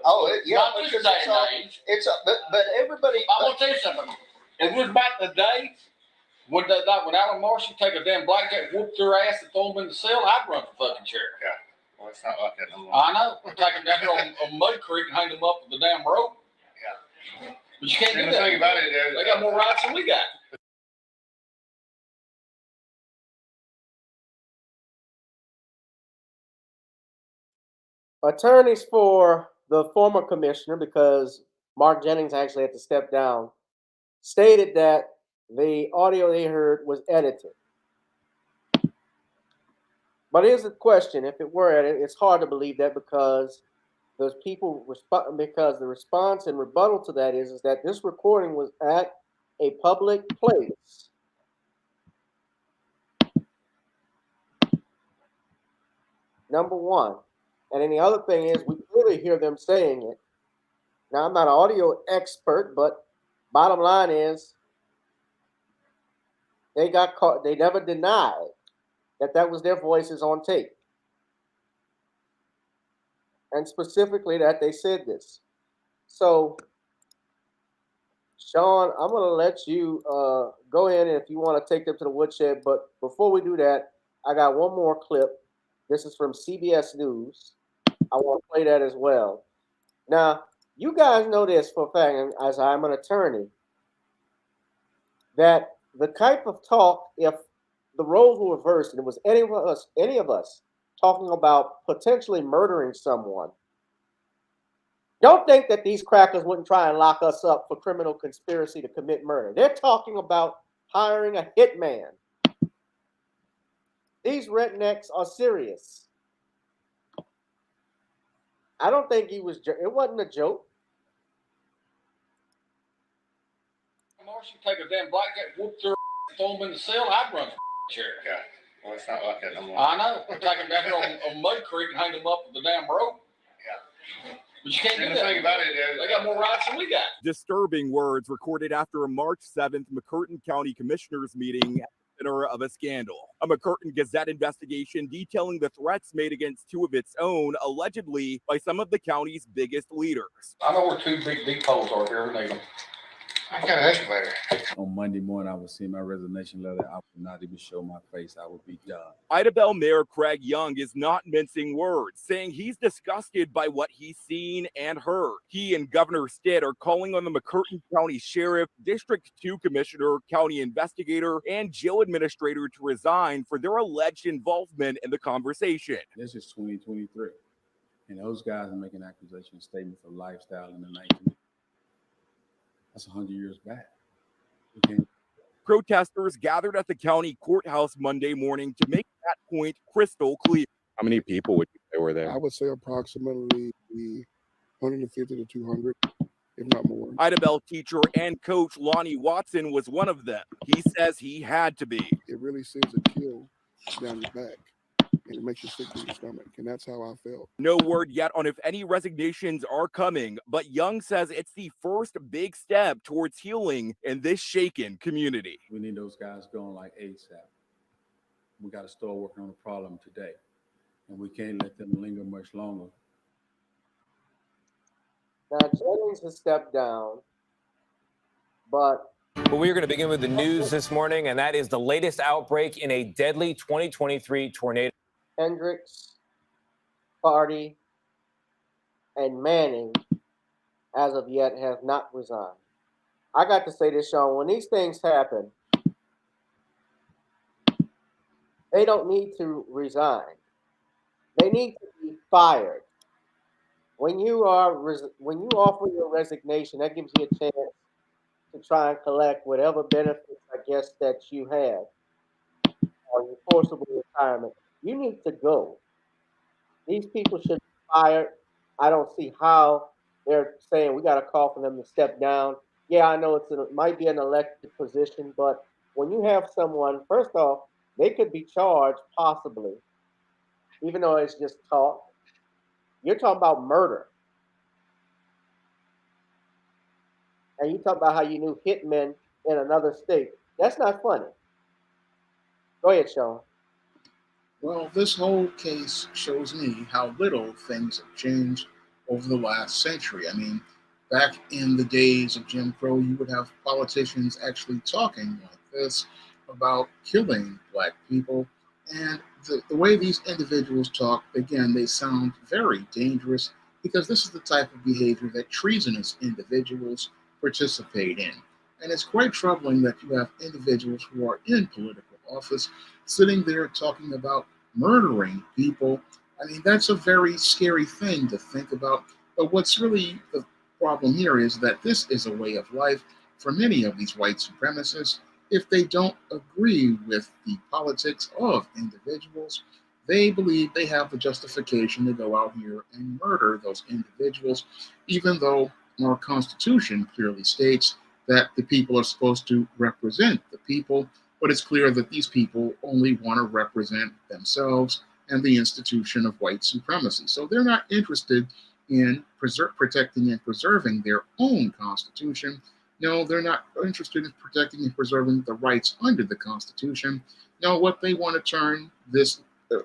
Oh, yeah. Not this day and age. But everybody. I'm going to tell you something. It was back in the day when Alan Marshall take a damn blackjack, whoop their ass and throw them in the cell, I'd run for fucking sheriff. Yeah. Well, it's not like that no more. I know. Take them down here on Mud Creek and hang them up with the damn rope. Yeah. But you can't do And that. the thing about it is, They got more rights than we got. Attorneys for the former commissioner, because Mark Jennings actually had to step down, stated that the audio they heard was edited. But here's the question: if it were edited, it's hard to believe that because those people because the response and rebuttal to that is that this recording was at a public place. Number one. And then the other thing is, we clearly hear them saying it. Now, I'm not an audio expert, but bottom line is, they got caught. They never denied that was their voices on tape. And specifically that they said this. So, Sean, I'm going to let you go in if you want to take them to the woodshed. But before we do that, I got one more clip. This is from CBS News. I want to play that as well. Now, you guys know this for a fact, and as I'm an attorney, that the type of talk, if the roles were reversed and it was any of us talking about potentially murdering someone, don't think that these crackers wouldn't try and lock us up for criminal conspiracy to commit murder. They're talking about hiring a hitman. These rednecks are serious. I don't think it wasn't a joke. Marshall take a damn blackjack, whoop their ass and throw them in the cell, I'd run for sheriff. Yeah. Well, it's not like that no more. I know. Take them down here on Mud Creek and hang them up with the damn rope. Yeah. But you can't do And that. the thing about it is, they got more rights than we got. Disturbing words recorded after a March 7th McCurtain County Commissioners meeting at the center of a scandal. A McCurtain Gazette investigation detailing the threats made against two of its own, allegedly by some of the county's biggest leaders. I know where two big deep holes are here. We need them. I got an excavator. On Monday morning, I would see my resignation letter. I would not even show my face. I would be done. Idabel Mayor Craig Young is not mincing words, saying he's disgusted by what he's seen and heard. He and Governor Stitt are calling on the McCurtain County Sheriff, District 2 Commissioner, County Investigator, and jail administrator to resign for their alleged involvement in the conversation. This is 2023, and those guys are making accusation statements of lifestyle in the 1980s. That's 100 years back. Protesters gathered at the county courthouse Monday morning to make that point crystal clear. How many people would you say were there? I would say approximately 150 to 200, if not more. Idabel teacher and coach Lonnie Watson was one of them. He says he had to be. It really sends a chill down your back, and it makes you sick to your stomach, and that's how I felt. No word yet on if any resignations are coming, but Young says it's the first big step towards healing in this shaken community. We need those guys going like ASAP. We got to start working on the problem today, and we can't let them linger much longer. Now, Jennings has stepped down, but we are going to begin with the news this morning, and that is the latest outbreak in a deadly 2023 tornado. Hendricks, Party, and Manning, as of yet, have not resigned. I got to say this, Sean, when these things happen, they don't need to resign. They need to be fired. When you offer your resignation, that gives you a chance to try and collect whatever benefits, I guess, that you have, or your forcible retirement. You need to go. These people should be fired. I don't see how they're saying we got to call for them to step down. Yeah, I know it might be an elected position, but when you have someone, first off, they could be charged possibly, even though it's just talk. You're talking about murder, and you talk about how you knew hitmen in another state. That's not funny. Go ahead, Sean. Well, this whole case shows me how little things have changed over the last century. I mean, back in the days of Jim Crow, you would have politicians actually talking like this about killing black people. And the way these individuals talk, again, they sound very dangerous because this is the type of behavior that treasonous individuals participate in. And it's quite troubling that you have individuals who are in political office sitting there talking about murdering people. I mean, that's a very scary thing to think about. But what's really the problem here is that this is a way of life for many of these white supremacists. If they don't agree with the politics of individuals, they believe they have the justification to go out here and murder those individuals, even though our Constitution clearly states that the people are supposed to represent the people, but it's clear that these people only want to represent themselves and the institution of white supremacy. So they're not interested in protecting and preserving their own Constitution. No, they're not interested in protecting and preserving the rights under the Constitution. No, what they want to turn this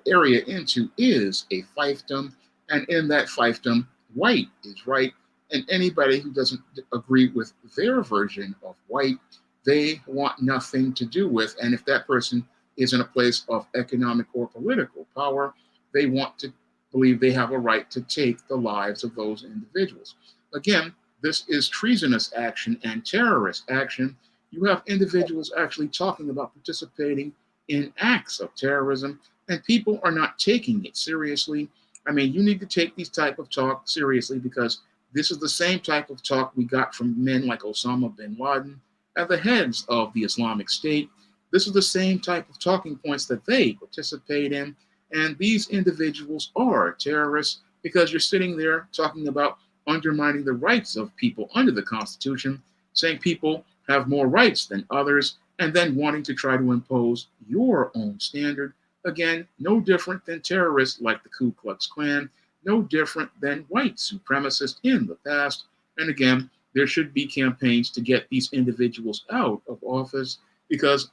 area into is a fiefdom, and in that fiefdom, white is right, and anybody who doesn't agree with their version of white, they want nothing to do with. And if that person is in a place of economic or political power, they want to believe they have a right to take the lives of those individuals. Again, this is treasonous action and terrorist action. You have individuals actually talking about participating in acts of terrorism, and people are not taking it seriously. I mean, you need to take these type of talk seriously because this is the same type of talk we got from men like Osama bin Laden and the heads of the Islamic State. This is the same type of talking points that they participate in. And these individuals are terrorists because you're sitting there talking about undermining the rights of people under the Constitution, saying people have more rights than others, and then wanting to try to impose your own standard. Again, no different than terrorists like the Ku Klux Klan, no different than white supremacists in the past. And again, there should be campaigns to get these individuals out of office because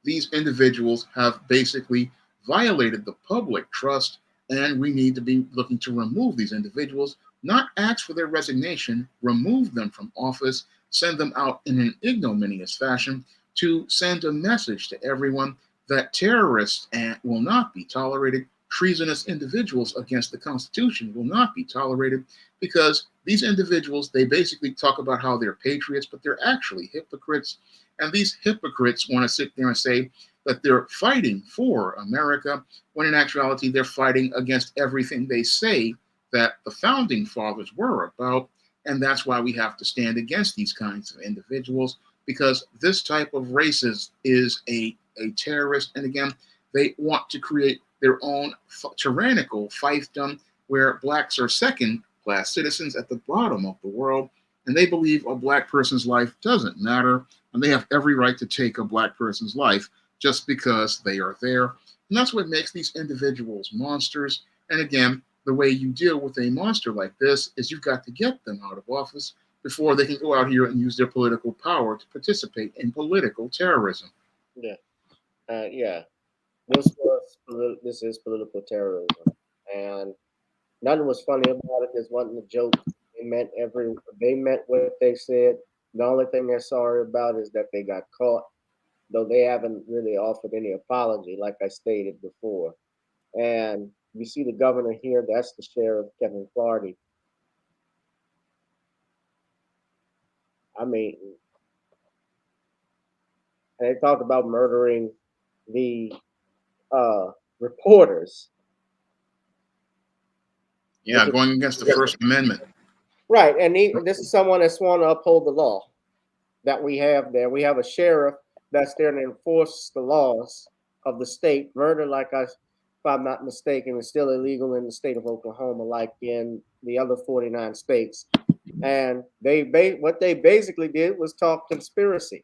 these individuals have basically violated the public trust, and we need to be looking to remove these individuals, not ask for their resignation, remove them from office, send them out in an ignominious fashion to send a message to everyone that terrorists will not be tolerated. Treasonous individuals against the Constitution will not be tolerated because these individuals, they basically talk about how they're patriots, but they're actually hypocrites. And these hypocrites want to sit there and say that they're fighting for America, when in actuality, they're fighting against everything they say that the founding fathers were about. And that's why we have to stand against these kinds of individuals, because this type of racist is a terrorist. And again, they want to create their own tyrannical fiefdom where blacks are second-class citizens at the bottom of the world, and they believe a black person's life doesn't matter, and they have every right to take a black person's life just because they are there. And that's what makes these individuals monsters. And again, the way you deal with a monster like this is you've got to get them out of office before they can go out here and use their political power to participate in political terrorism. Yeah. Yeah. This is political terrorism, and nothing was funny about it. This wasn't a joke. They meant what they said. The only thing they're sorry about is that they got caught, though they haven't really offered any apology, like I stated before. And you see the governor here, that's the sheriff, Kevin Clardy. I mean, and they talked about murdering the reporters. Yeah, going against the First Amendment. Right, and this is someone that's sworn to uphold the law that we have there. We have a sheriff that's there to enforce the laws of the state. Murder, like I I'm not mistaken, is still illegal in the state of Oklahoma, like in the other 49 states. And what they basically did was talk conspiracy.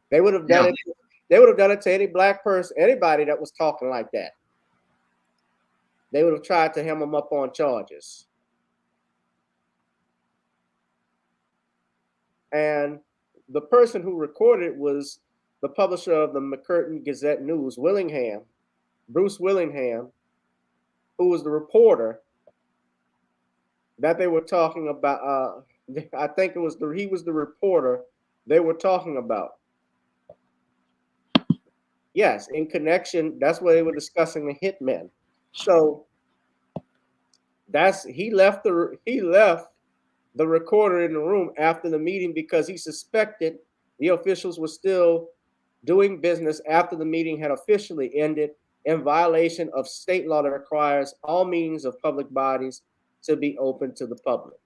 They would have done Yeah. it. They would have done it to any black person, anybody that was talking like that. They would have tried to hem them up on charges. And the person who recorded it was the publisher of the McCurtain Gazette News, Bruce Willingham, who was the reporter that they were talking about. I think he was the reporter they were talking about. Yes, in connection, that's where they were discussing the hitmen. So he left the recorder in the room after the meeting because he suspected the officials were still doing business after the meeting had officially ended in violation of state law that requires all meetings of public bodies to be open to the public.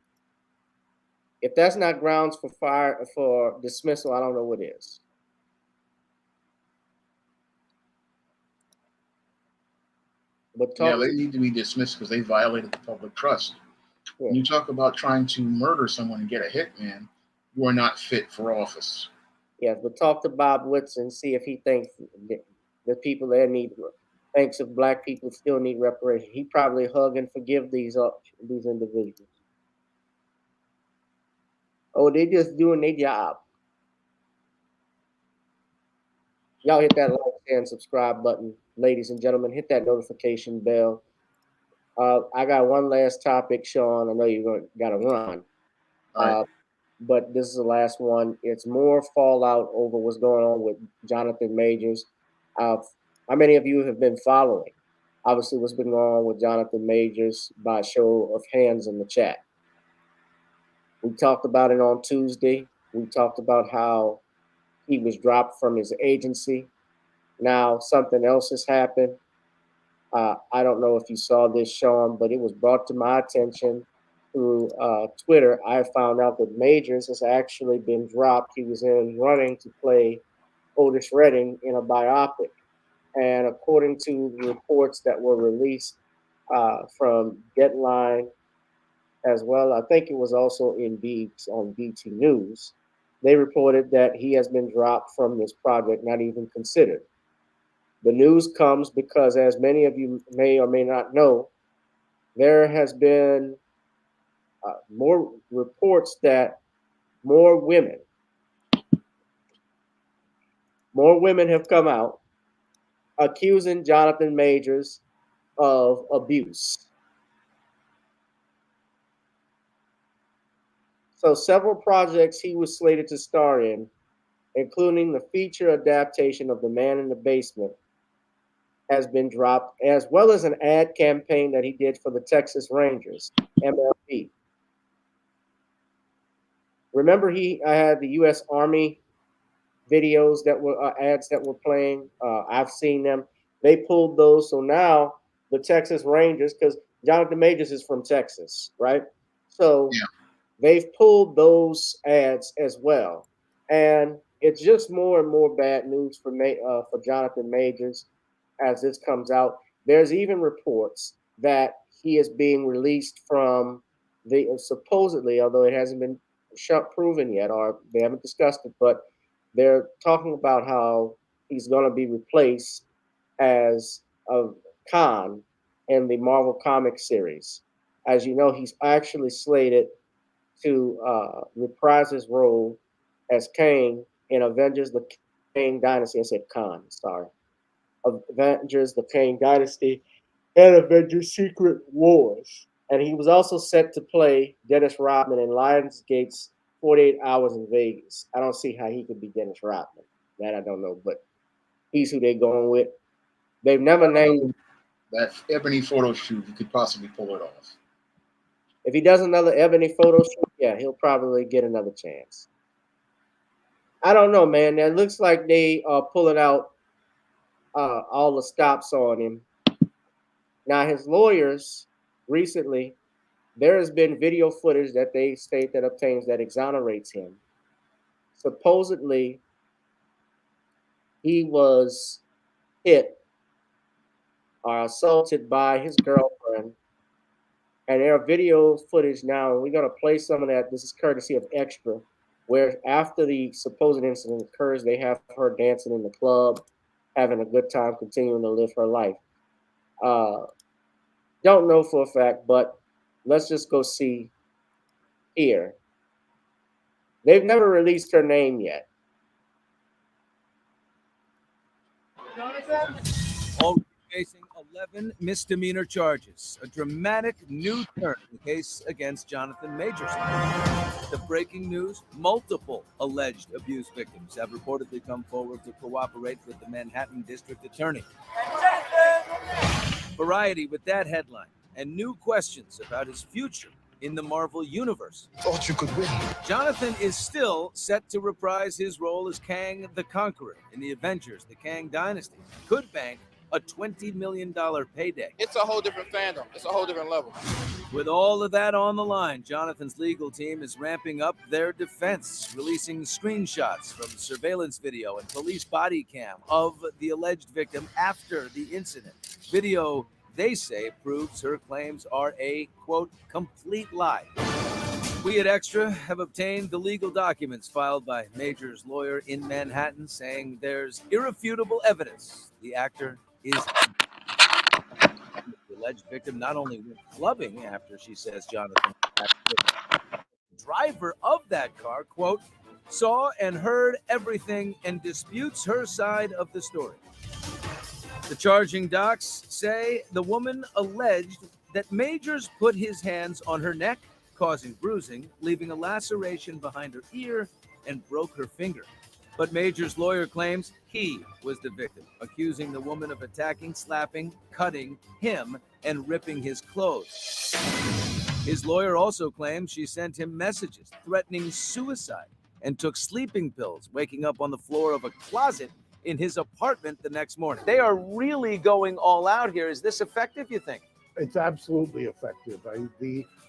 If that's not grounds for dismissal, I don't know what is. But Yeah, they need to be dismissed because they violated the public trust. Yeah. When you talk about trying to murder someone and get a hitman, you are not fit for office. Yes, but talk to Bob Woodson, see if he thinks the people there thinks if black people still need reparation. He probably hug and forgive these individuals. Oh, they just doing their job. Y'all hit that like, share, and subscribe button, ladies and gentlemen. Hit that notification bell. I got one last topic, Sean. I know you're got to run. But this is the last one. It's more fallout over what's going on with Jonathan Majors. How many of you have been following, obviously, what's been going on with Jonathan Majors by show of hands in the chat? We talked about it on Tuesday. We talked about how he was dropped from his agency. Now something else has happened. I don't know if you saw this, Sean, but it was brought to my attention through Twitter. I found out that Majors has actually been dropped. He was in running to play Otis Redding in a biopic. And according to the reports that were released from Deadline, as well, I think it was also on BT News, they reported that he has been dropped from this project, not even considered. The news comes because, as many of you may or may not know, there has been more reports that more women have come out accusing Jonathan Majors of abuse. So several projects he was slated to star in, including the feature adaptation of The Man in the Basement, has been dropped, as well as an ad campaign that he did for the Texas Rangers, MLB. Remember, I had the U.S. Army videos that were ads that were playing. I've seen them. They pulled those, so now the Texas Rangers, because Jonathan Majors is from Texas, right? So they've pulled those ads as well, and it's just more and more bad news for Jonathan Majors as this comes out. There's even reports that he is being released from supposedly, although it hasn't been proven yet, or they haven't discussed it, but they're talking about how he's going to be replaced as a Khan in the Marvel Comics series. As you know, he's actually slated to reprise his role as Kang in Avengers: The Kang Dynasty. I said Khan, sorry. Avengers: The Kang Dynasty and Avengers: Secret Wars. And he was also set to play Dennis Rodman in Lionsgate's 48 Hours in Vegas. I don't see how he could be Dennis Rodman. That I don't know, but he's who they're going with. They've never named that Ebony photo shoot. You could possibly pull it off. If he does another Ebony photo shoot, yeah, he'll probably get another chance. I don't know, man. It looks like they are pulling out all the stops on him. Now, his lawyers recently, there has been video footage that they state that obtains that exonerates him. Supposedly, he was hit are assaulted by his girlfriend. And there are video footage now, and we're going to play some of that. This is courtesy of Extra, where after the supposed incident occurs, they have her dancing in the club, having a good time, continuing to live her life. Don't know for a fact, but let's just go see here. They've never released her name yet. Already facing 11 misdemeanor charges, a dramatic new turn in the case against Jonathan Majors. The breaking news: multiple alleged abuse victims have reportedly come forward to cooperate with the Manhattan District Attorney. Variety with that headline, and new questions about his future in the Marvel Universe. Thought you could win. Jonathan is still set to reprise his role as Kang the Conqueror in the Avengers, the Kang Dynasty. Could bank a $20 million payday. It's a whole different fandom. It's a whole different level. With all of that on the line, Jonathan's legal team is ramping up their defense, releasing screenshots from surveillance video and police body cam of the alleged victim after the incident. Video, they say, proves her claims are a, quote, complete lie. We at Extra have obtained the legal documents filed by Major's lawyer in Manhattan, saying there's irrefutable evidence the actor is the alleged victim not only went clubbing after she says Jonathan, driver of that car, quote, saw and heard everything and disputes her side of the story. The charging docs say the woman alleged that Majors put his hands on her neck, causing bruising, leaving a laceration behind her ear, and broke her finger. But Major's lawyer claims he was the victim, accusing the woman of attacking, slapping, cutting him, and ripping his clothes. His lawyer also claims she sent him messages threatening suicide and took sleeping pills, waking up on the floor of a closet in his apartment the next morning. They are really going all out here. Is this effective, you think? It's absolutely effective.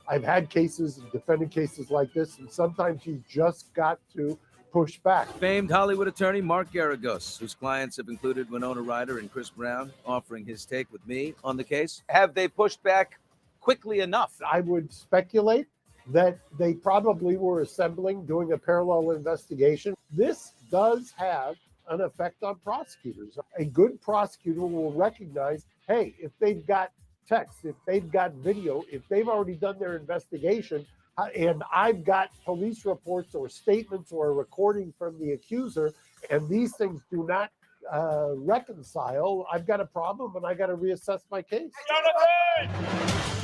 I've had cases, defended cases like this, and sometimes you just got to push back. Famed Hollywood attorney Mark Garagos, whose clients have included Winona Ryder and Chris Brown, offering his take with me on the case. Have they pushed back quickly enough? I would speculate that they probably were assembling, doing a parallel investigation. This does have an effect on prosecutors. A good prosecutor will recognize, hey, if they've got text, if they've got video, if they've already done their investigation, and I've got police reports or statements or a recording from the accuser, and these things do not reconcile, I've got a problem and I got to reassess my case.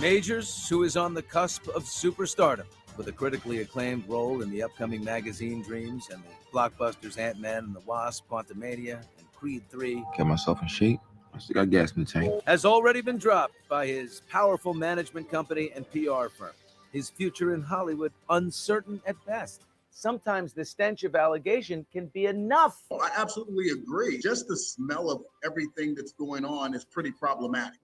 Majors, who is on the cusp of superstardom with a critically acclaimed role in the upcoming magazine Dreams and the blockbusters Ant-Man and the Wasp, Quantumania, and Creed 3. Get myself in shape. I still got gas in the tank. Has already been dropped by his powerful management company and PR firm. His future in Hollywood uncertain at best. Sometimes the stench of allegation can be enough. Oh, I absolutely agree. Just the smell of everything that's going on is pretty problematic.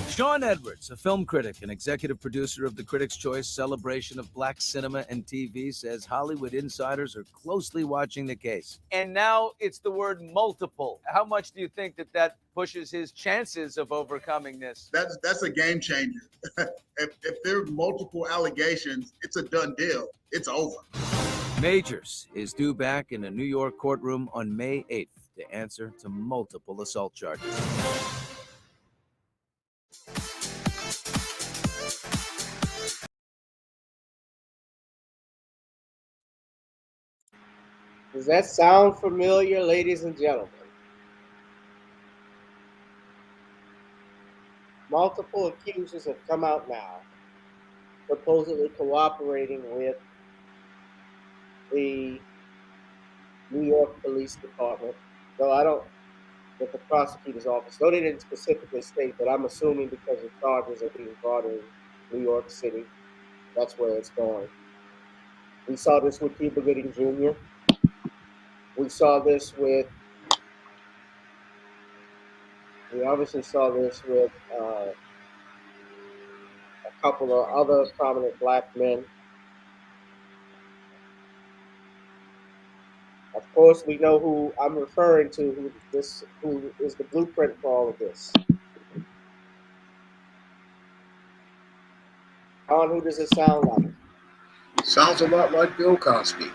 Sean Edwards, a film critic and executive producer of the Critics' Choice celebration of Black cinema and TV, says Hollywood insiders are closely watching the case. And now it's the word multiple. How much do you think that pushes his chances of overcoming this? That's a game changer. if there are multiple allegations, it's a done deal. It's over. Majors is due back in a New York courtroom on May 8th to answer to multiple assault charges. Does that sound familiar, ladies and gentlemen? Multiple accusers have come out now, supposedly cooperating with the New York Police Department, though I don't, with the prosecutor's office, though they didn't specifically state, but I'm assuming because the charges are being brought in New York City, that's where it's going. We saw this with Cuba Gooding Jr. We obviously saw this with a couple of other prominent black men. Of course, we know who I'm referring to, who is the blueprint for all of this. Who does it sound like? Sounds a lot like Bill Cosby.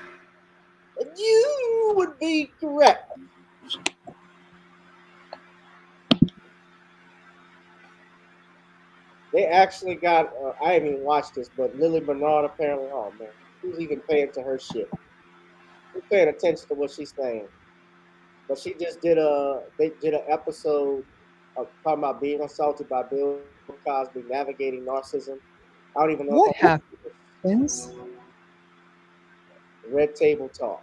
You would be correct. They actually got, I haven't even watched this, but Lily Bernard apparently, oh man, who's even paying to her shit? Who's paying attention to what she's saying? But she just they did an episode of talking about being assaulted by Bill Cosby, navigating narcissism. I don't even know What if I happens? Red Table Talk.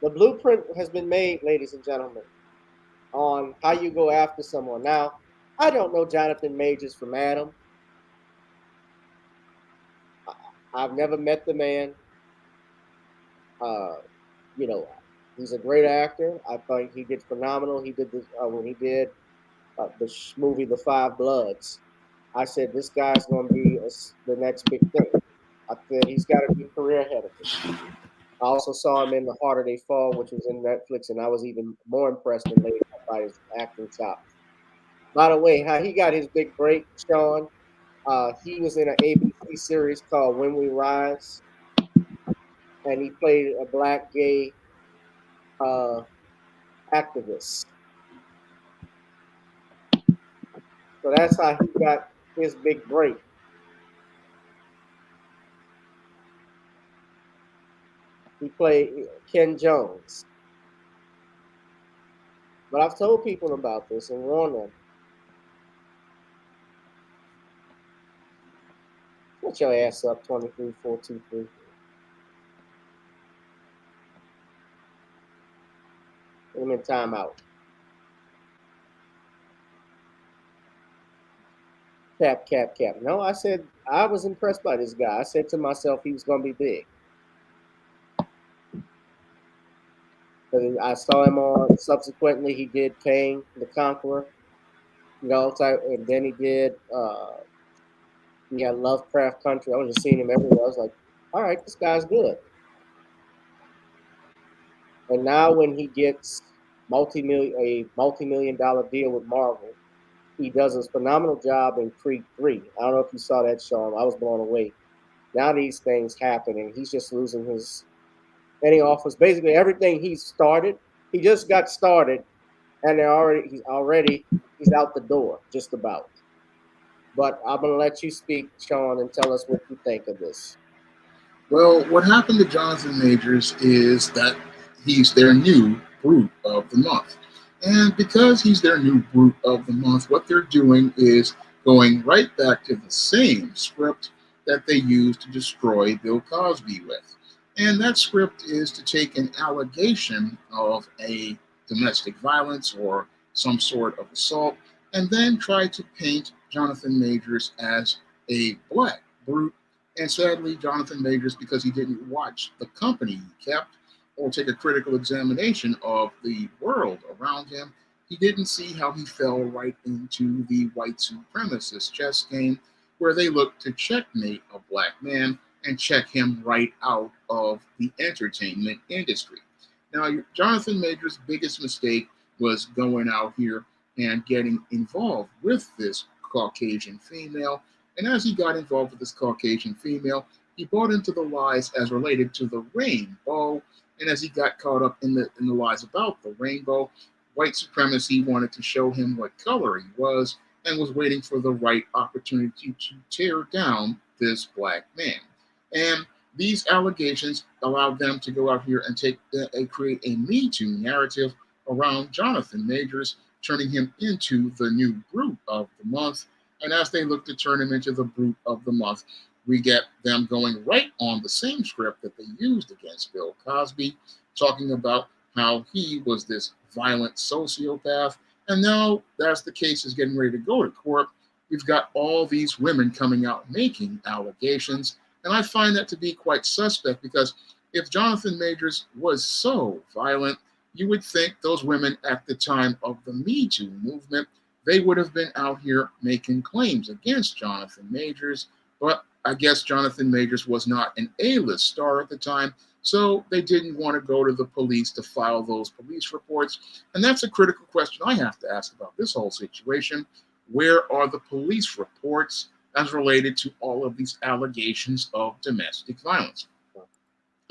The blueprint has been made, ladies and gentlemen, on how you go after someone. Now, I don't know Jonathan Majors from Adam. I've never met the man. You know, he's a great actor. I think he did phenomenal. He did this when he did the movie The Five Bloods. I said this guy's going to be the next big thing. I said he's got a good career ahead of him. I also saw him in The Harder They Fall, which was in Netflix, and I was even more impressed and laid by his acting chops. By the way, how he got his big break, Sean, he was in an ABC series called When We Rise, and he played a black gay activist. So that's how he got his big break. He played Ken Jones. But I've told people about this and warned them. Put your ass up, 23423. Put him in timeout. Cap. No, I said I was impressed by this guy. I said to myself he was going to be big. I saw him on. Subsequently, he did Kang the Conqueror. You know, and then he did. He had Lovecraft Country. I was just seeing him everywhere. I was like, all right, this guy's good. And now when he gets a multi-million-dollar deal with Marvel, he does a phenomenal job in Creed 3. I don't know if you saw that, Sean. I was blown away. Now these things happen, and he's just losing his any offers. Basically, everything he started, he just got started, and he's out the door, just about. But I'm gonna let you speak, Sean, and tell us what you think of this. Well, what happened to Jonathan Majors is that he's their new brute of the month. And because he's their new brute of the month, what they're doing is going right back to the same script that they used to destroy Bill Cosby with. And that script is to take an allegation of a domestic violence or some sort of assault and then try to paint Jonathan Majors as a black brute. And sadly, Jonathan Majors, because he didn't watch the company he kept or take a critical examination of the world around him, he didn't see how he fell right into the white supremacist chess game where they look to checkmate a black man and check him right out of the entertainment industry. Now, Jonathan Majors' biggest mistake was going out here and getting involved with this Caucasian female. And as he got involved with this Caucasian female, he bought into the lies as related to the rainbow. And as he got caught up in the lies about the rainbow, white supremacy wanted to show him what color he was and was waiting for the right opportunity to tear down this black man. And these allegations allowed them to go out here and create a Me Too narrative around Jonathan Majors, turning him into the new brute of the month. And as they look to turn him into the brute of the month, we get them going right on the same script that they used against Bill Cosby, talking about how he was this violent sociopath. And now that's the case is getting ready to go to court. We've got all these women coming out making allegations. And I find that to be quite suspect because if Jonathan Majors was so violent, you would think those women at the time of the Me Too movement, they would have been out here making claims against Jonathan Majors. But I guess Jonathan Majors was not an A-list star at the time, so they didn't want to go to the police to file those police reports. And that's a critical question I have to ask about this whole situation. Where are the police reports as related to all of these allegations of domestic violence?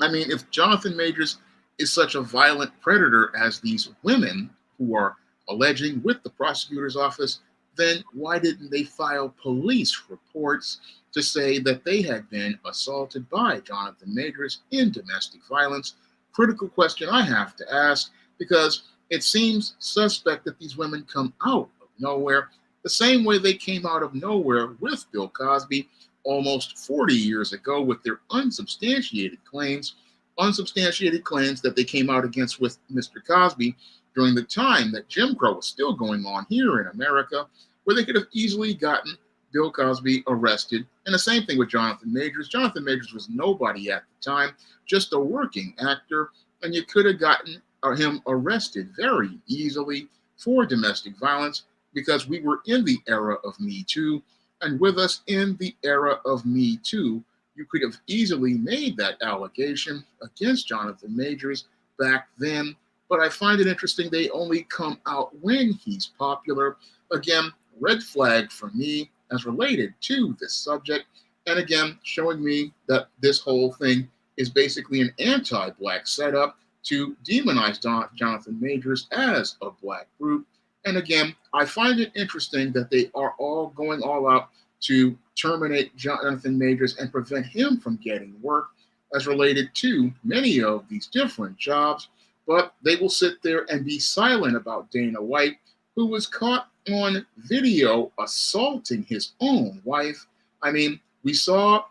I mean, if Jonathan Majors is such a violent predator as these women who are alleging with the prosecutor's office, then why didn't they file police reports to say that they had been assaulted by Jonathan Majors in domestic violence? Critical question I have to ask, because it seems suspect that these women come out of nowhere, the same way they came out of nowhere with Bill Cosby almost 40 years ago with their unsubstantiated claims that they came out against with Mr. Cosby during the time that Jim Crow was still going on here in America, where they could have easily gotten Bill Cosby arrested. And the same thing with Jonathan Majors. Jonathan Majors was nobody at the time, just a working actor, and you could have gotten him arrested very easily for domestic violence, because we were in the era of Me Too. And with us in the era of Me Too, you could have easily made that allegation against Jonathan Majors back then. But I find it interesting they only come out when he's popular. Again, red flag for me as related to this subject. And again, showing me that this whole thing is basically an anti-black setup to demonize Jonathan Majors as a black group. And again, I find it interesting that they are all going all out to terminate Jonathan Majors and prevent him from getting work as related to many of these different jobs. But they will sit there and be silent about Dana White, who was caught on video assaulting his own wife. I mean, we saw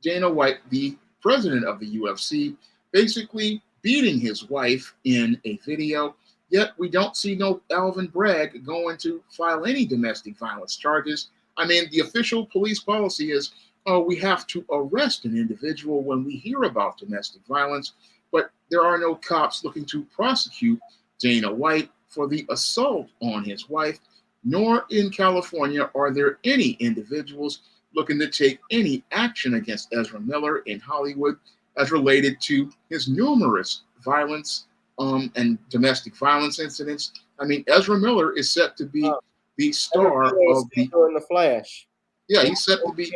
Dana White, the president of the UFC, basically beating his wife in a video. Yet we don't see no Alvin Bragg going to file any domestic violence charges. I mean, the official police policy is, oh, we have to arrest an individual when we hear about domestic violence, but there are no cops looking to prosecute Dana White for the assault on his wife, nor in California are there any individuals looking to take any action against Ezra Miller in Hollywood as related to his numerous violence and domestic violence incidents. I mean, Ezra Miller is set to be the star of the Flash. Yeah, he's set to be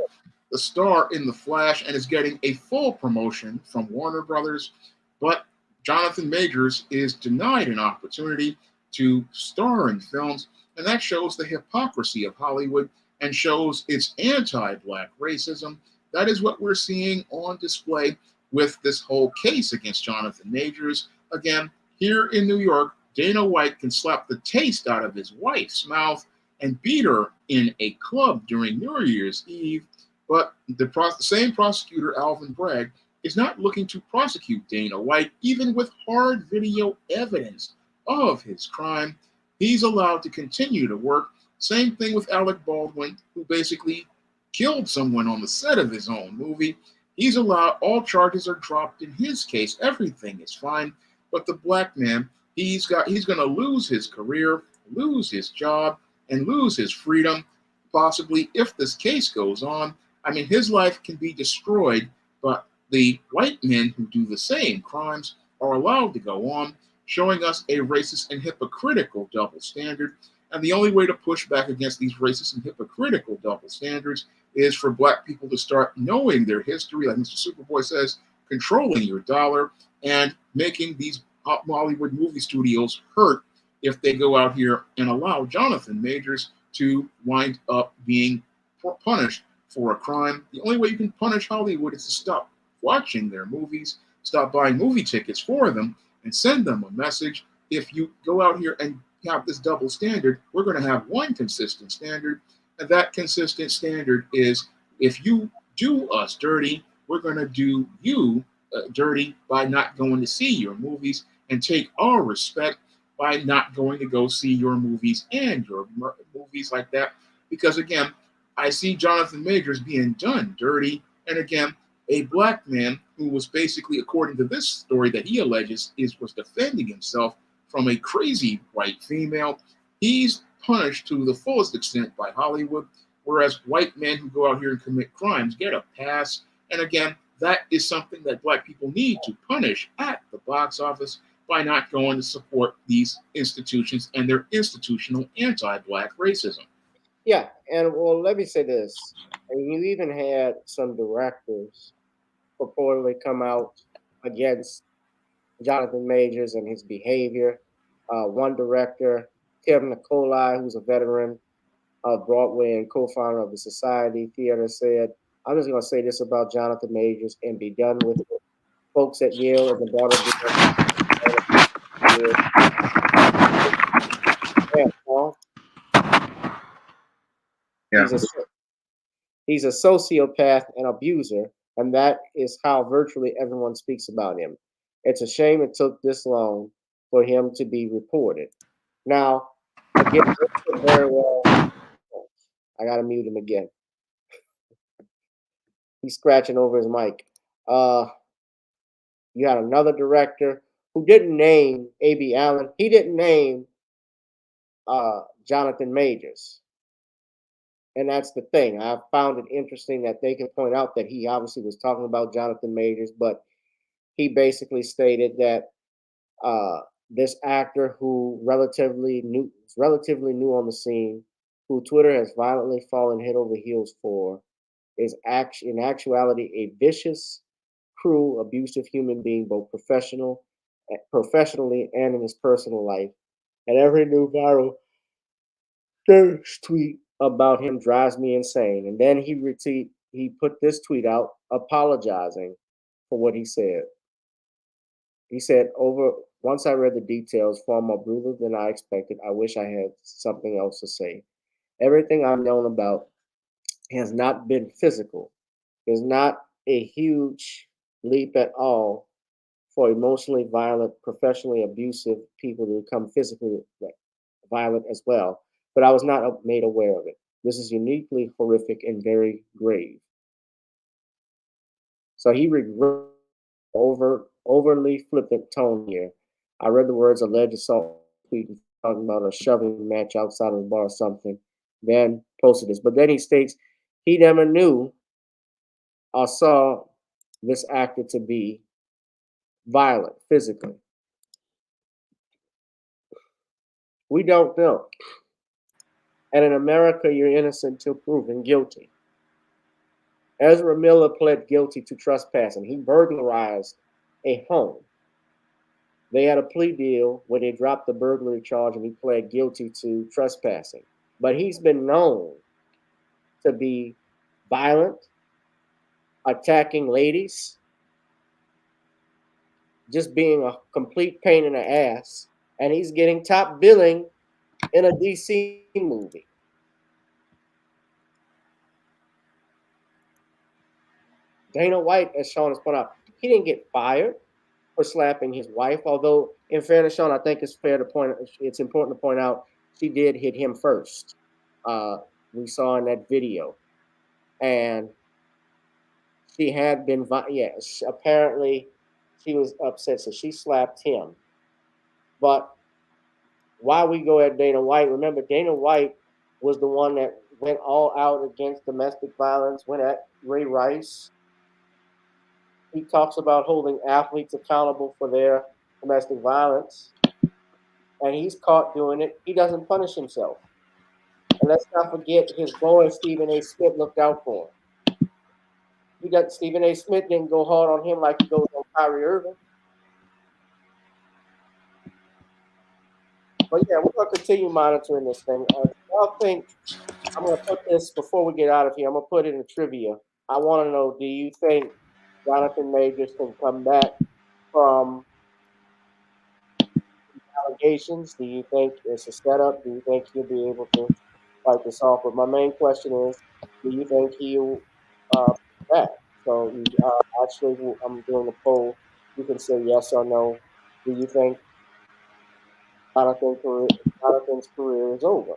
the star in The Flash and is getting a full promotion from Warner Brothers. But Jonathan Majors is denied an opportunity to star in films, and that shows the hypocrisy of Hollywood and shows its anti-black racism. That is what we're seeing on display with this whole case against Jonathan Majors. Again, here in New York, Dana White can slap the taste out of his wife's mouth and beat her in a club during New Year's Eve. But the same prosecutor, Alvin Bragg, is not looking to prosecute Dana White, even with hard video evidence of his crime. He's allowed to continue to work. Same thing with Alec Baldwin, who basically killed someone on the set of his own movie. He's allowed, all charges are dropped in his case. Everything is fine. But the black man, he's going to lose his career, lose his job, and lose his freedom, possibly if this case goes on. I mean, his life can be destroyed, but the white men who do the same crimes are allowed to go on, showing us a racist and hypocritical double standard. And the only way to push back against these racist and hypocritical double standards is for black people to start knowing their history, like Mr. Superboy says, controlling your dollar and making these Hollywood movie studios hurt if they go out here and allow Jonathan Majors to wind up being punished for a crime. The only way you can punish Hollywood is to stop watching their movies, stop buying movie tickets for them, and send them a message. If you go out here and have this double standard, we're going to have one consistent standard, and that consistent standard is if you do us dirty, we're going to do you dirty by not going to see your movies, and take our respect by not going to go see your movies and your movies like that. Because again, I see Jonathan Majors being done dirty, and again, a black man who was basically, according to this story that he alleges, was defending himself from a crazy white female. He's punished to the fullest extent by Hollywood, whereas white men who go out here and commit crimes get a pass. And again, that is something that black people need to punish at the box office by not going to support these institutions and their institutional anti-black racism. Yeah, and well, let me say this. And you even had some directors purportedly come out against Jonathan Majors and his behavior. One director, Tim Nicolai, who's a veteran of Broadway and co-founder of the Society Theater, said, "I'm just going to say this about Jonathan Majors and be done with it. Folks at Yale and the daughter Yeah. He's a sociopath and abuser, and that is how virtually everyone speaks about him. It's a shame it took this long for him to be reported." Now, again, very well. I gotta mute him again. He's scratching over his mic. You had another director who didn't name A.B. Allen. He didn't name Jonathan Majors. And that's the thing. I found it interesting that they can point out that he obviously was talking about Jonathan Majors, but he basically stated that this actor who relatively new on the scene, who Twitter has violently fallen head over heels for, is in actuality a vicious, cruel, abusive human being, both professionally and in his personal life. And every new viral tweet about him drives me insane. And then he put this tweet out apologizing for what he said. He said, once I read the details, far more brutal than I expected. I wish I had something else to say. Everything I've known about has not been physical. There's not a huge leap at all for emotionally violent, professionally abusive people to become physically violent as well. But I was not made aware of it. This is uniquely horrific and very grave. So he regrets overly flippant tone here. I read the words alleged assault tweet talking about a shoving match outside of a bar or something, then posted this. But then he states he never knew or saw this actor to be violent physically. We don't know. And in America, you're innocent till proven guilty. Ezra Miller pled guilty to trespassing. He burglarized a home. They had a plea deal where they dropped the burglary charge and he pled guilty to trespassing. But he's been known to be violent, attacking ladies, just being a complete pain in the ass. And he's getting top billing in a DC movie. Dana White, as Sean has pointed out, he didn't get fired for slapping his wife. Although, in fairness, Sean, I think it's important to point out she did hit him first. We saw in that video, and she had been, apparently she was upset, so she slapped him. But while we go at Dana White, remember Dana White was the one that went all out against domestic violence, went at Ray Rice. He talks about holding athletes accountable for their domestic violence, and he's caught doing it. He doesn't punish himself. And let's not forget his boy, Stephen A. Smith, looked out for him. Stephen A. Smith didn't go hard on him like he goes on Kyrie Irving. But yeah, we're going to continue monitoring this thing. I think I'm going to put this, before we get out of here, I'm going to put it in trivia. I want to know, do you think Jonathan Majors can come back from allegations? Do you think it's a setup? Do you think he'll be able to fight this off? But my main question is, do you think he'll back? So actually, I'm doing a poll. You can say yes or no. Do you think Jonathan's career is over?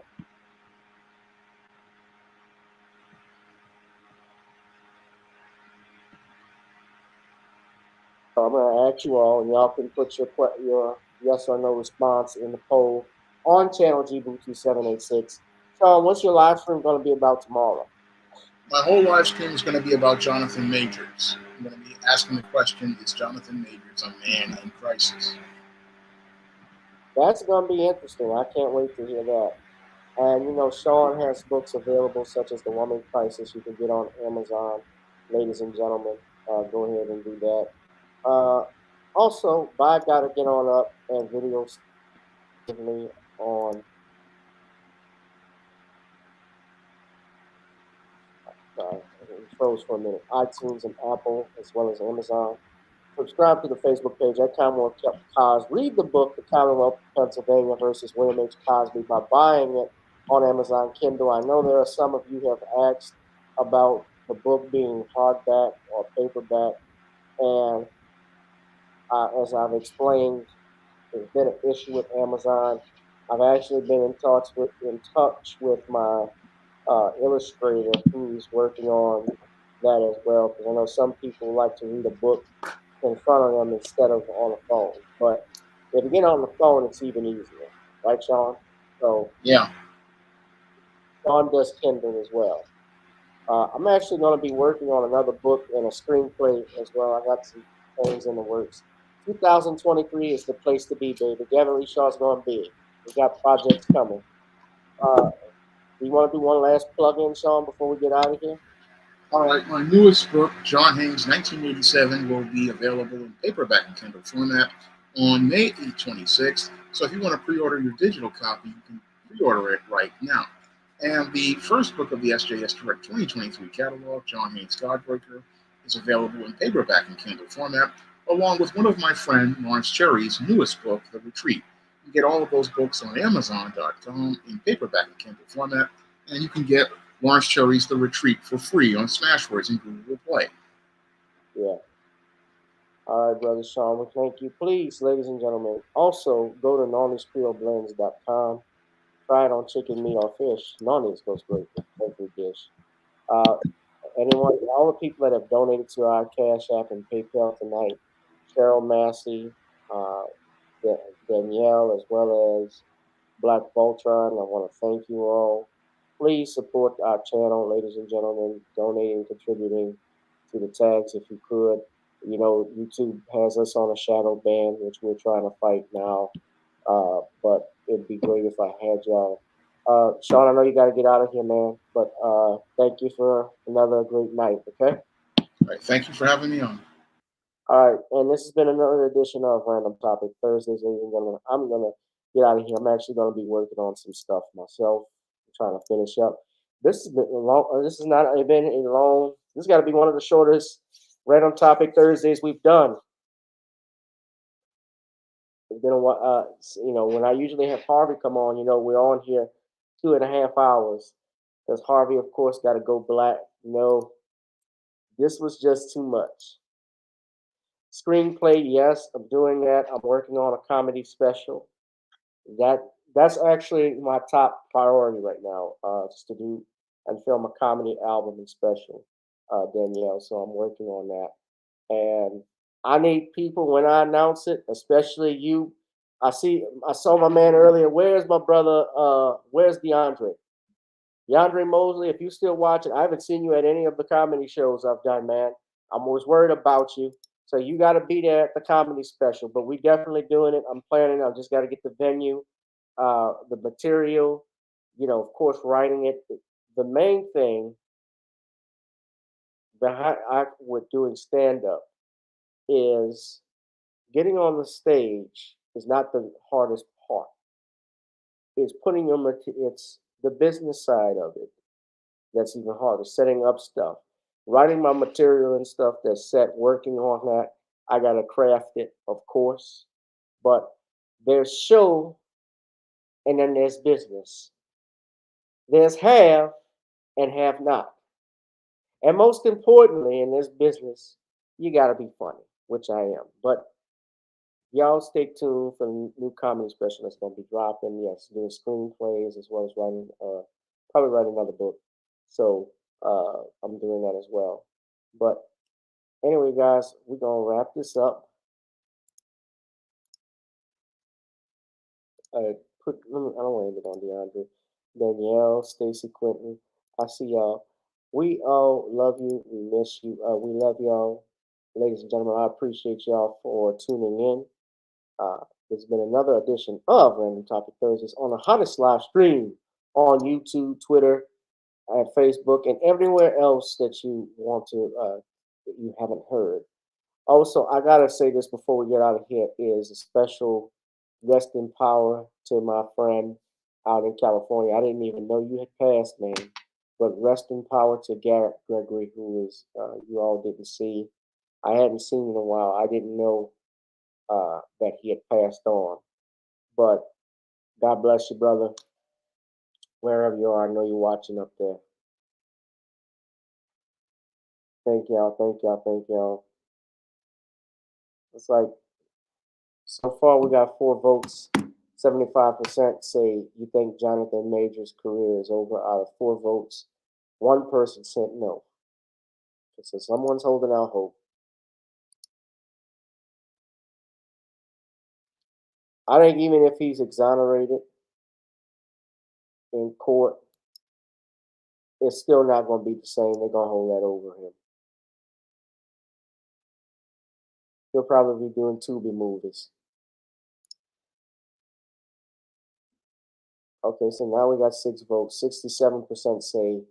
So I'm going to ask you all, and y'all can put your yes or no response in the poll on channel GBoo2786. Sean, what's your live stream going to be about tomorrow? My whole live stream is going to be about Jonathan Majors. I'm going to be asking the question, is Jonathan Majors a man in crisis? That's going to be interesting. I can't wait to hear that. And, you know, Sean has books available, such as The Woman Crisis, you can get on Amazon. Ladies and gentlemen, go ahead and do that. Also, Buy Gotta Get On Up and videos on it froze for a minute. iTunes and Apple, as well as Amazon. Subscribe to the Facebook page at Commonwealth Cos. Read the book, The Commonwealth of Pennsylvania versus William H. Cosby, by buying it on Amazon Kindle. I know there are some of you who have asked about the book being hardback or paperback, and as I've explained, there's been an issue with Amazon. I've actually been in touch with my illustrator who's working on that as well, because I know some people like to read a book in front of them instead of on the phone. But if you get on the phone, it's even easier, right, Sean? So yeah, Sean does Kindle as well. I'm actually going to be working on another book and a screenplay as well. I got some things in the works. 2023 is the place to be, baby. Gavin Lee Shaw's going big. We got projects coming. Do you want to do one last plug-in, Sean, before we get out of here? All right, my newest book, John Haynes, 1987, will be available in paperback and Kindle format on May 26th. So if you want to pre-order your digital copy, you can pre-order it right now. And the first book of the SJS Direct 2023 catalog, John Haynes Godbreaker, is available in paperback and Kindle format, along with one of my friend Lawrence Cherry's newest book, The Retreat. You can get all of those books on Amazon.com in paperback and Kindle format, and you can get Lawrence Cherry's The Retreat for free on Smashwords and Google Play. Yeah. All right, Brother Sean, well, thank you. Please, ladies and gentlemen, also go to nonniescreoleblends.com. Try it on chicken, meat, or fish. Nonnies goes great with every dish. Anyone, all the people that have donated to our Cash App and PayPal tonight, Cheryl Massey, Danielle, as well as Black Voltron, I want to thank you all. Please support our channel, ladies and gentlemen, donating, contributing to the tags if you could. You know, YouTube has us on a shadow ban, which we're trying to fight now. But it'd be great if I had y'all. Sean, I know you got to get out of here, man. But thank you for another great night, okay? All right, thank you for having me on. All right, and this has been another edition of Random Topic Thursdays, ladies and gentlemen. I'm going to get out of here. I'm actually going to be working on some stuff myself, trying to finish up. This has been a long, this has not been a long, this has got to be one of the shortest Random Topic Thursdays we've done. It's been a while, you know, when I usually have Harvey come on, you know, we're on here 2.5 hours because Harvey, of course, got to go black. No, this was just too much. Screenplay, yes, I'm doing that. I'm working on a comedy special. That's actually my top priority right now, just to do and film a comedy album and special, Danielle. So I'm working on that, and I need people when I announce it, especially you. I saw my man earlier. Where's my brother? Where's DeAndre? DeAndre Mosley, if you still watching, I haven't seen you at any of the comedy shows I've done, man. I'm always worried about you. So you got to be there at the comedy special. But we definitely doing it. I'm planning. I just got to get the venue, the material, you know, of course, writing it. The main thing behind with doing stand up is getting on the stage is not the hardest part. It's putting your it's the business side of it that's even harder. Setting up stuff, writing my material and stuff that's set, working on that. I gotta craft it, of course. But there's show and then there's business. There's have and have not. And most importantly, in this business, you gotta be funny, which I am. But y'all stay tuned for the new comedy special that's gonna be dropping. Yes, doing screenplays as well as writing, probably writing another book. So I'm doing that as well. But anyway, guys, we're gonna wrap this up. I don't want to end it on DeAndre. Danielle, Stacy, Quentin. I see y'all. We all love you. We miss you. We love y'all. Ladies and gentlemen, I appreciate y'all for tuning in. There's been another edition of Random Topic Thursdays on the hottest live stream on YouTube, Twitter, and Facebook, and everywhere else that you want to, that you haven't heard. Also, I gotta say this before we get out of here is a special rest in power to my friend out in California. I didn't even know you had passed, man. But rest in power to Garrett Gregory, who is you all didn't see. I hadn't seen in a while. I didn't know that he had passed on. But God bless you, brother. Wherever you are, I know you're watching up there. Thank y'all, thank y'all, thank y'all. It's like so far we got 4 votes. 75% say you think Jonathan Major's career is over out of 4 votes. 1 person said no. So someone's holding out hope. I think even if he's exonerated in court, it's still not going to be the same. They're going to hold that over him. He'll probably be doing Tubi movies. Okay, so now we got 6 votes. 67% say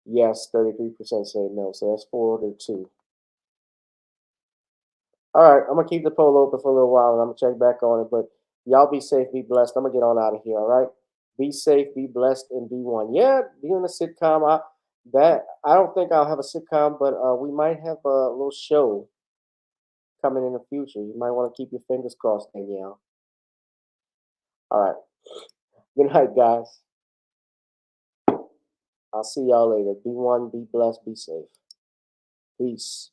yes, 33% say no. So that's 4 to 2. All right, I'm going to keep the poll open for a little while and I'm going to check back on it. But y'all be safe, be blessed. I'm going to get on out of here, all right? Be safe, be blessed, and be one. Yeah, doing a sitcom. I don't think I'll have a sitcom, but we might have a little show coming in the future. You might want to keep your fingers crossed, Danielle. All right. Good night, guys. I'll see y'all later. Be one, be blessed, be safe. Peace.